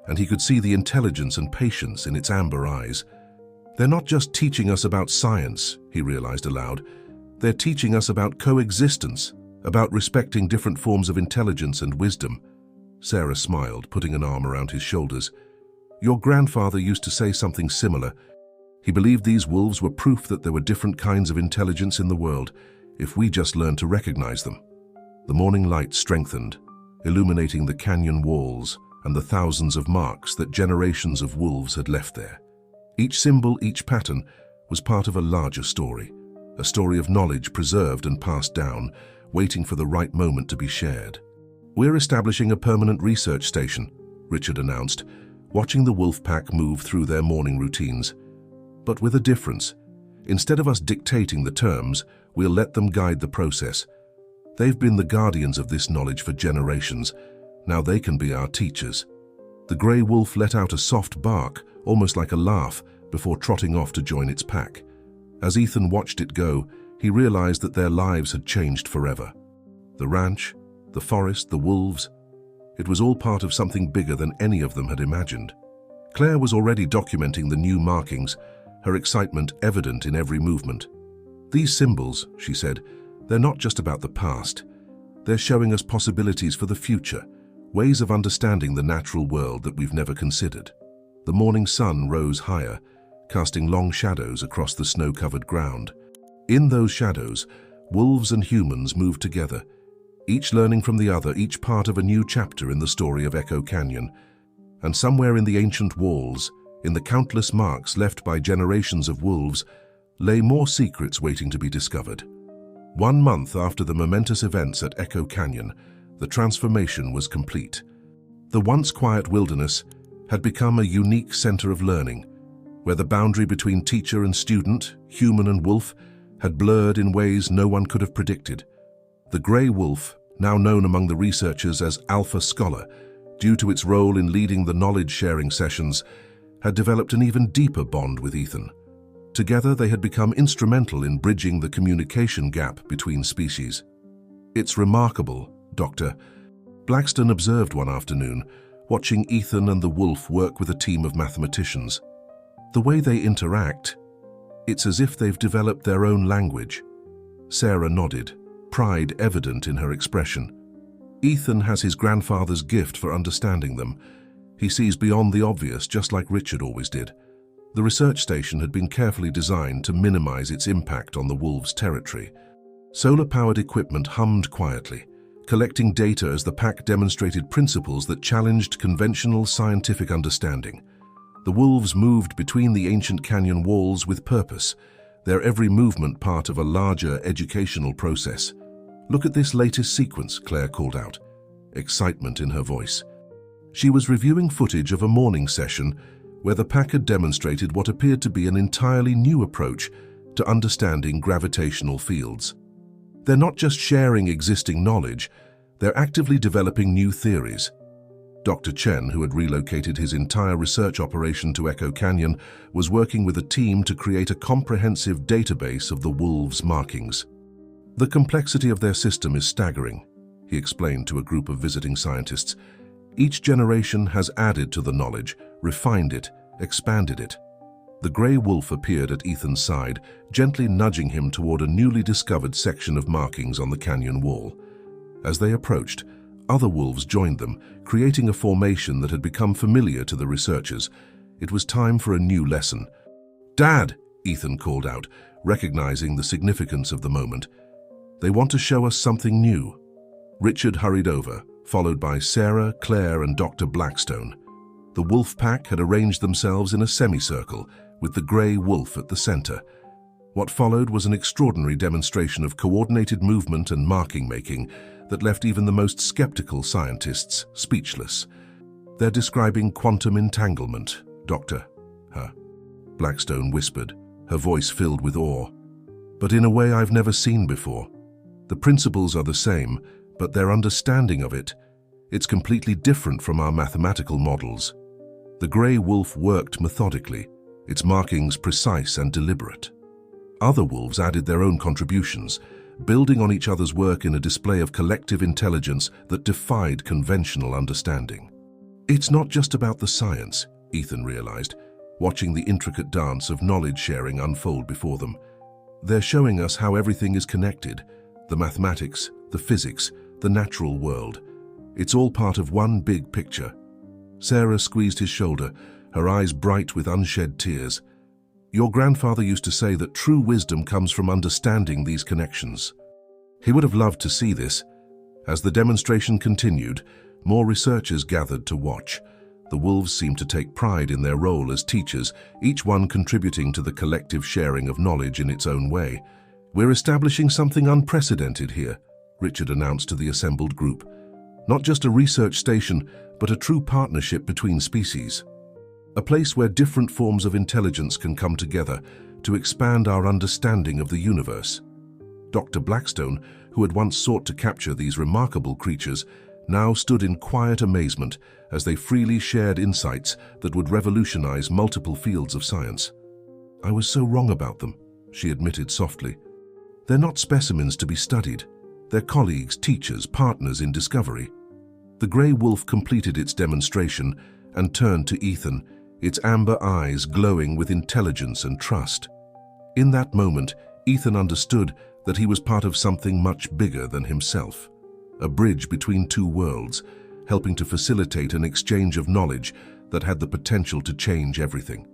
and he could see the intelligence and patience in its amber eyes. "They're not just teaching us about science," he realized aloud. "They're teaching us about coexistence, about respecting different forms of intelligence and wisdom." Sarah smiled, putting an arm around his shoulders. "Your grandfather used to say something similar. He believed these wolves were proof that there were different kinds of intelligence in the world, if we just learned to recognize them." The morning light strengthened, illuminating the canyon walls and the thousands of marks that generations of wolves had left there. Each symbol, each pattern, was part of a larger story, a story of knowledge preserved and passed down, waiting for the right moment to be shared. "We're establishing a permanent research station," Richard announced, watching the wolf pack move through their morning routines. "But with a difference. Instead of us dictating the terms, we'll let them guide the process. They've been the guardians of this knowledge for generations. Now they can be our teachers." The grey wolf let out a soft bark, almost like a laugh, before trotting off to join its pack. As Ethan watched it go, he realized that their lives had changed forever. The ranch, the forest, the wolves. It was all part of something bigger than any of them had imagined. Claire was already documenting the new markings, her excitement evident in every movement. "These symbols," she said, "they're not just about the past. They're showing us possibilities for the future, ways of understanding the natural world that we've never considered." The morning sun rose higher, casting long shadows across the snow-covered ground. In those shadows, wolves and humans moved together, each learning from the other, each part of a new chapter in the story of Echo Canyon. And somewhere in the ancient walls, in the countless marks left by generations of wolves, lay more secrets waiting to be discovered. 1 month after the momentous events at Echo Canyon, the transformation was complete. The once quiet wilderness had become a unique center of learning, where the boundary between teacher and student, human and wolf, had blurred in ways no one could have predicted. The grey wolf, now known among the researchers as Alpha Scholar, due to its role in leading the knowledge-sharing sessions, had developed an even deeper bond with Ethan. Together, they had become instrumental in bridging the communication gap between species. "It's remarkable, Doctor," Blackstone observed one afternoon, watching Ethan and the wolf work with a team of mathematicians. "The way they interact, it's as if they've developed their own language." Sarah nodded, pride evident in her expression. "Ethan has his grandfather's gift for understanding them. He sees beyond the obvious, just like Richard always did." The research station had been carefully designed to minimize its impact on the wolves' territory. Solar-powered equipment hummed quietly, collecting data as the pack demonstrated principles that challenged conventional scientific understanding. The wolves moved between the ancient canyon walls with purpose, their every movement part of a larger educational process. "Look at this latest sequence," Claire called out, excitement in her voice. She was reviewing footage of a morning session where the pack had demonstrated what appeared to be an entirely new approach to understanding gravitational fields. They're not just sharing existing knowledge, they're actively developing new theories. Dr. Chen, who had relocated his entire research operation to Echo Canyon, was working with a team to create a comprehensive database of the wolves' markings. "The complexity of their system is staggering," he explained to a group of visiting scientists. "Each generation has added to the knowledge, refined it, expanded it." The grey wolf appeared at Ethan's side, gently nudging him toward a newly discovered section of markings on the canyon wall. As they approached, other wolves joined them, creating a formation that had become familiar to the researchers. It was time for a new lesson. "Dad!" Ethan called out, recognizing the significance of the moment. "They want to show us something new." Richard hurried over, followed by Sarah, Clare, and Dr. Blackstone. The wolf pack had arranged themselves in a semicircle, with the grey wolf at the center. What followed was an extraordinary demonstration of coordinated movement and marking-making that left even the most skeptical scientists speechless. "They're describing quantum entanglement, Doctor," Blackstone whispered, her voice filled with awe. "But in a way I've never seen before. The principles are the same, but their understanding of it's completely different from our mathematical models." The grey wolf worked methodically, its markings precise and deliberate. Other wolves added their own contributions, building on each other's work in a display of collective intelligence that defied conventional understanding. "It's not just about the science," Ethan realized, watching the intricate dance of knowledge-sharing unfold before them. "They're showing us how everything is connected, the mathematics, the physics, the natural world. It's all part of one big picture." Sarah squeezed his shoulder, her eyes bright with unshed tears. "Your grandfather used to say that true wisdom comes from understanding these connections." He would have loved to see this. As the demonstration continued, more researchers gathered to watch. The wolves seemed to take pride in their role as teachers, each one contributing to the collective sharing of knowledge in its own way. "We're establishing something unprecedented here," Richard announced to the assembled group. "Not just a research station, but a true partnership between species. A place where different forms of intelligence can come together to expand our understanding of the universe." Dr. Blackstone, who had once sought to capture these remarkable creatures, now stood in quiet amazement as they freely shared insights that would revolutionize multiple fields of science. "I was so wrong about them," she admitted softly. "They're not specimens to be studied. They're colleagues, teachers, partners in discovery." The grey wolf completed its demonstration and turned to Ethan, its amber eyes glowing with intelligence and trust. In that moment, Ethan understood that he was part of something much bigger than himself, a bridge between two worlds, helping to facilitate an exchange of knowledge that had the potential to change everything.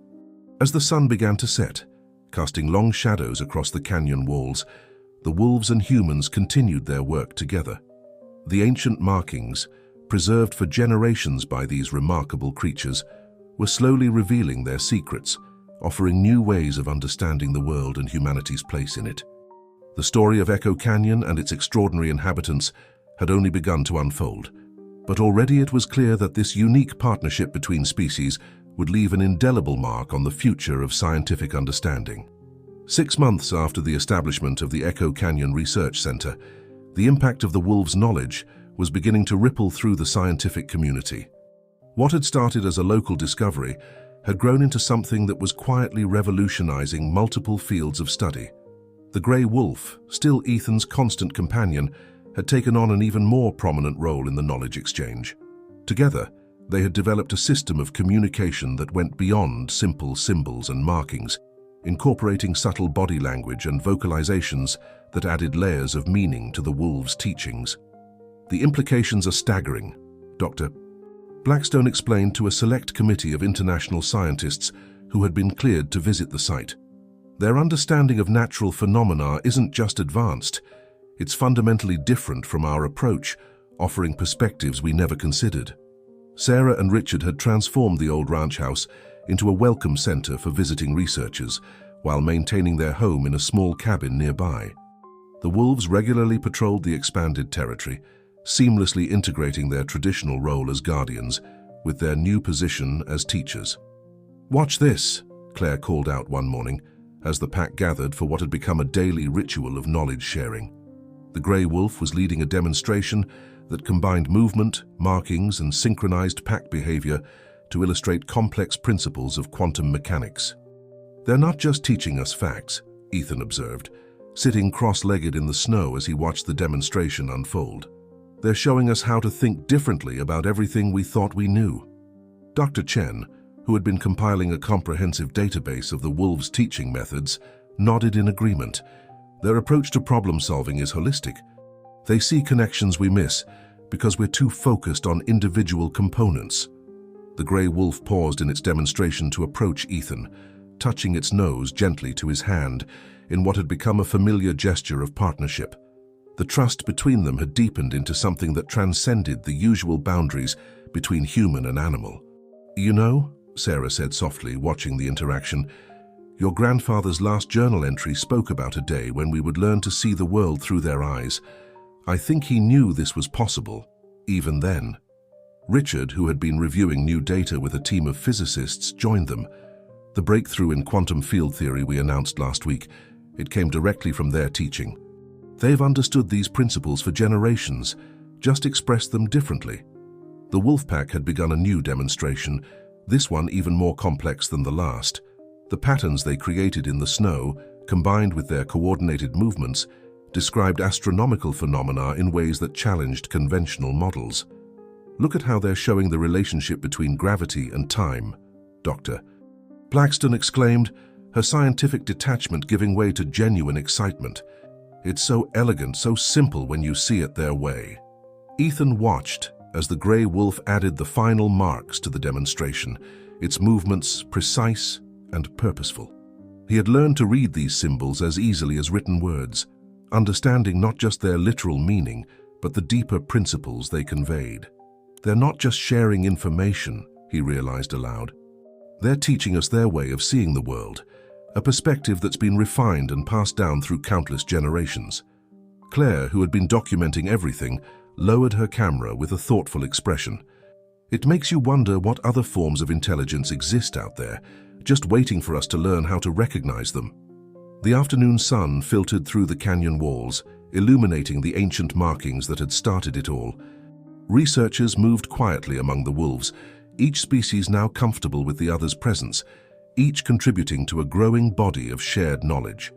As the sun began to set, casting long shadows across the canyon walls, the wolves and humans continued their work together. The ancient markings, preserved for generations by these remarkable creatures, were slowly revealing their secrets, offering new ways of understanding the world and humanity's place in it. The story of Echo Canyon and its extraordinary inhabitants had only begun to unfold, but already it was clear that this unique partnership between species would leave an indelible mark on the future of scientific understanding. 6 months after the establishment of the Echo Canyon Research Center, the impact of the wolves' knowledge was beginning to ripple through the scientific community. What had started as a local discovery had grown into something that was quietly revolutionizing multiple fields of study. The grey wolf, still Ethan's constant companion, had taken on an even more prominent role in the knowledge exchange. Together, they had developed a system of communication that went beyond simple symbols and markings, incorporating subtle body language and vocalizations that added layers of meaning to the wolves' teachings. "The implications are staggering," Dr. Blackstone explained to a select committee of international scientists who had been cleared to visit the site. "Their understanding of natural phenomena isn't just advanced, it's fundamentally different from our approach, offering perspectives we never considered." Sarah and Richard had transformed the old ranch house into a welcome center for visiting researchers, while maintaining their home in a small cabin nearby. The wolves regularly patrolled the expanded territory, seamlessly integrating their traditional role as guardians with their new position as teachers. "Watch this," Clare called out one morning as the pack gathered for what had become a daily ritual of knowledge sharing. The grey wolf was leading a demonstration that combined movement, markings, and synchronized pack behavior to illustrate complex principles of quantum mechanics. "They're not just teaching us facts," Ethan observed, sitting cross-legged in the snow as he watched the demonstration unfold. "They're showing us how to think differently about everything we thought we knew." Dr. Chen, who had been compiling a comprehensive database of the wolves' teaching methods, nodded in agreement. Their approach to problem-solving is holistic. They see connections we miss because we're too focused on individual components. The grey wolf paused in its demonstration to approach Ethan, touching its nose gently to his hand in what had become a familiar gesture of partnership. The trust between them had deepened into something that transcended the usual boundaries between human and animal. "You know," Sarah said softly, watching the interaction, "your grandfather's last journal entry spoke about a day when we would learn to see the world through their eyes. I think he knew this was possible, even then." Richard, who had been reviewing new data with a team of physicists, joined them. The breakthrough in quantum field theory we announced last week, it came directly from their teaching. They've understood these principles for generations, just expressed them differently. The wolf pack had begun a new demonstration, this one even more complex than the last. The patterns they created in the snow, combined with their coordinated movements, described astronomical phenomena in ways that challenged conventional models. "Look at how they're showing the relationship between gravity and time, Doctor," Blackstone exclaimed, her scientific detachment giving way to genuine excitement. "It's so elegant, so simple when you see it their way." Ethan watched as the grey wolf added the final marks to the demonstration, its movements precise and purposeful. He had learned to read these symbols as easily as written words, understanding not just their literal meaning, but the deeper principles they conveyed. "They're not just sharing information," he realized aloud. "They're teaching us their way of seeing the world, a perspective that's been refined and passed down through countless generations." Clare, who had been documenting everything, lowered her camera with a thoughtful expression. "It makes you wonder what other forms of intelligence exist out there, just waiting for us to learn how to recognize them." The afternoon sun filtered through the canyon walls, illuminating the ancient markings that had started it all. Researchers moved quietly among the wolves, each species now comfortable with the other's presence, each contributing to a growing body of shared knowledge.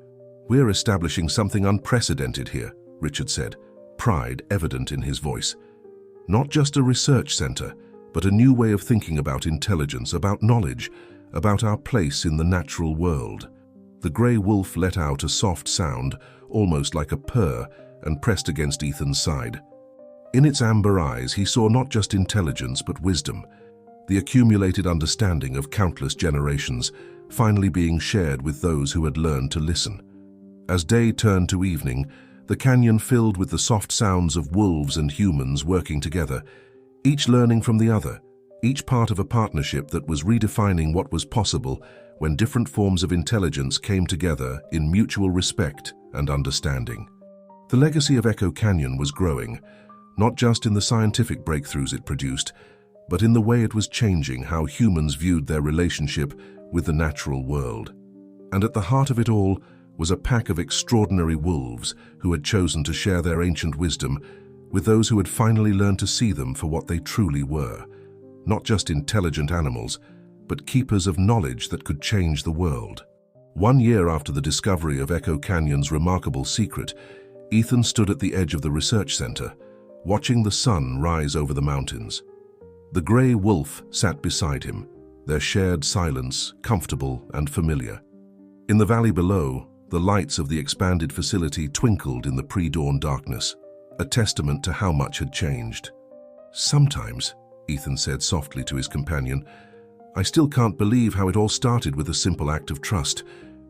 "We're establishing something unprecedented here," Richard said, pride evident in his voice. "Not just a research center, but a new way of thinking about intelligence, about knowledge, about our place in the natural world." The grey wolf let out a soft sound, almost like a purr, and pressed against Ethan's side. In its amber eyes, he saw not just intelligence but wisdom, the accumulated understanding of countless generations, finally being shared with those who had learned to listen. As day turned to evening, the canyon filled with the soft sounds of wolves and humans working together, each learning from the other, each part of a partnership that was redefining what was possible when different forms of intelligence came together in mutual respect and understanding. The legacy of Echo Canyon was growing, not just in the scientific breakthroughs it produced, but in the way it was changing how humans viewed their relationship with the natural world. And at the heart of it all was a pack of extraordinary wolves who had chosen to share their ancient wisdom with those who had finally learned to see them for what they truly were, not just intelligent animals, but keepers of knowledge that could change the world. 1 year after the discovery of Echo Canyon's remarkable secret, Ethan stood at the edge of the research center, watching the sun rise over the mountains. The grey wolf sat beside him, their shared silence comfortable and familiar. In the valley below, the lights of the expanded facility twinkled in the pre-dawn darkness, a testament to how much had changed. "Sometimes," Ethan said softly to his companion, "I still can't believe how it all started with a simple act of trust.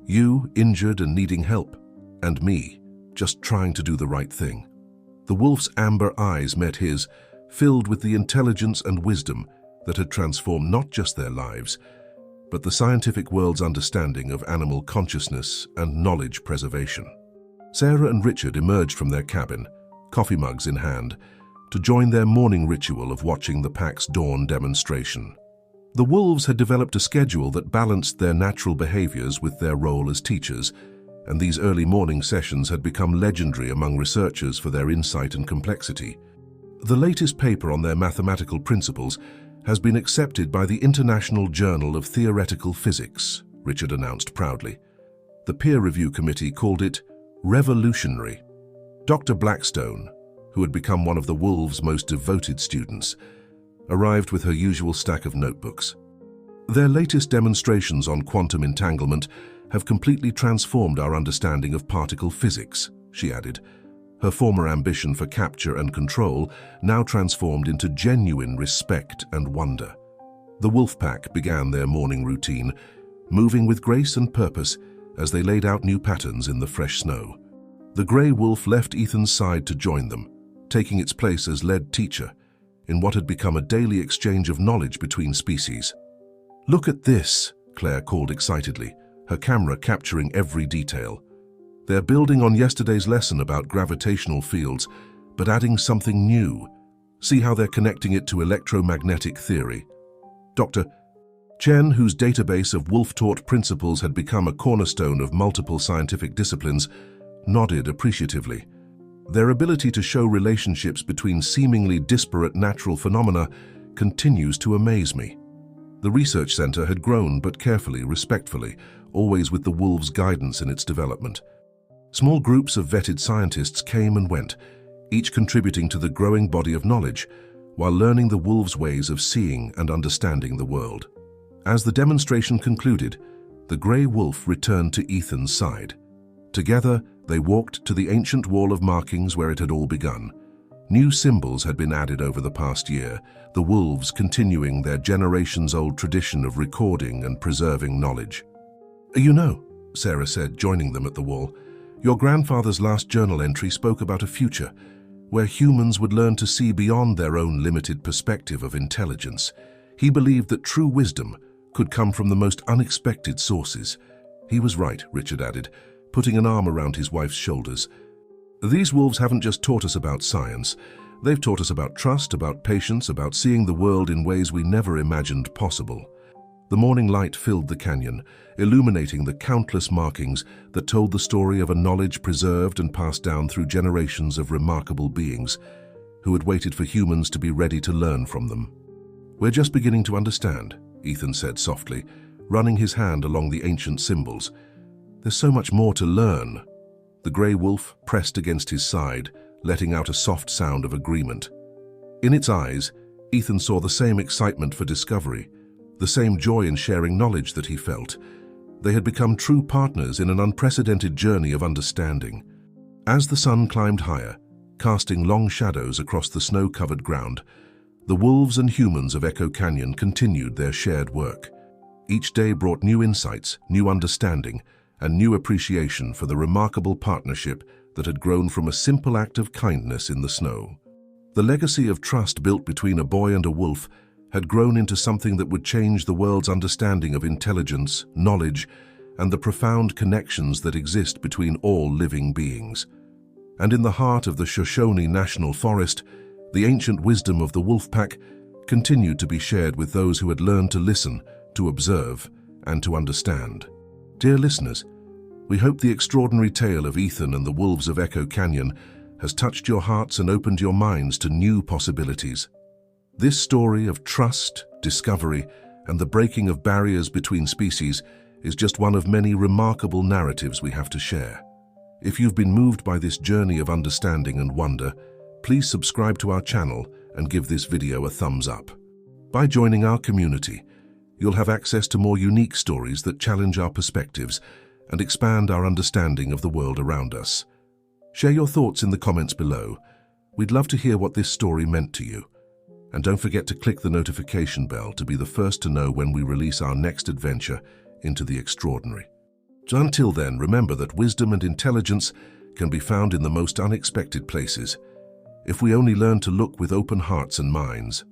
You, injured and needing help, and me, just trying to do the right thing." The wolf's amber eyes met his, filled with the intelligence and wisdom that had transformed not just their lives, but the scientific world's understanding of animal consciousness and knowledge preservation. Sarah and Richard emerged from their cabin, coffee mugs in hand, to join their morning ritual of watching the pack's dawn demonstration. The wolves had developed a schedule that balanced their natural behaviors with their role as teachers, and these early morning sessions had become legendary among researchers for their insight and complexity. The latest paper on their mathematical principles has been accepted by the International Journal of Theoretical Physics, Richard announced proudly. The peer review committee called it revolutionary. Dr. Blackstone, who had become one of the wolves' most devoted students, arrived with her usual stack of notebooks. Their latest demonstrations on quantum entanglement have completely transformed our understanding of particle physics, she added, her former ambition for capture and control now transformed into genuine respect and wonder. The wolf pack began their morning routine, moving with grace and purpose as they laid out new patterns in the fresh snow. The grey wolf left Ethan's side to join them, taking its place as lead teacher in what had become a daily exchange of knowledge between species. "Look at this," Clare called excitedly, her camera capturing every detail. "They're building on yesterday's lesson about gravitational fields, but adding something new. See how they're connecting it to electromagnetic theory." Dr. Chen, whose database of wolf-taught principles had become a cornerstone of multiple scientific disciplines, nodded appreciatively. Their ability to show relationships between seemingly disparate natural phenomena continues to amaze me. The research center had grown, but carefully, respectfully, always with the wolves' guidance in its development. Small groups of vetted scientists came and went, each contributing to the growing body of knowledge, while learning the wolves' ways of seeing and understanding the world. As the demonstration concluded, the grey wolf returned to Ethan's side. Together, they walked to the ancient wall of markings where it had all begun. New symbols had been added over the past year, the wolves continuing their generations-old tradition of recording and preserving knowledge. "You know," Sarah said, joining them at the wall, "your grandfather's last journal entry spoke about a future where humans would learn to see beyond their own limited perspective of intelligence. He believed that true wisdom could come from the most unexpected sources." "He was right," Richard added, putting an arm around his wife's shoulders. "These wolves haven't just taught us about science. They've taught us about trust, about patience, about seeing the world in ways we never imagined possible." The morning light filled the canyon, illuminating the countless markings that told the story of a knowledge preserved and passed down through generations of remarkable beings who had waited for humans to be ready to learn from them. "We're just beginning to understand," Ethan said softly, running his hand along the ancient symbols. "There's so much more to learn." The grey wolf pressed against his side, letting out a soft sound of agreement. In its eyes, Ethan saw the same excitement for discovery, the same joy in sharing knowledge that he felt. They had become true partners in an unprecedented journey of understanding. As the sun climbed higher, casting long shadows across the snow-covered ground, the wolves and humans of Echo Canyon continued their shared work. Each day brought new insights, new understanding, and new appreciation for the remarkable partnership that had grown from a simple act of kindness in the snow. The legacy of trust built between a boy and a wolf had grown into something that would change the world's understanding of intelligence, knowledge, and the profound connections that exist between all living beings. And in the heart of the Shoshone National Forest, the ancient wisdom of the wolf pack continued to be shared with those who had learned to listen, to observe, and to understand. Dear listeners, we hope the extraordinary tale of Ethan and the wolves of Echo Canyon has touched your hearts and opened your minds to new possibilities. This story of trust, discovery, and the breaking of barriers between species is just one of many remarkable narratives we have to share. If you've been moved by this journey of understanding and wonder, please subscribe to our channel and give this video a thumbs up. By joining our community, you'll have access to more unique stories that challenge our perspectives and expand our understanding of the world around us. Share your thoughts in the comments below. We'd love to hear what this story meant to you. And don't forget to click the notification bell to be the first to know when we release our next adventure into the extraordinary. Until then, remember that wisdom and intelligence can be found in the most unexpected places, if we only learn to look with open hearts and minds.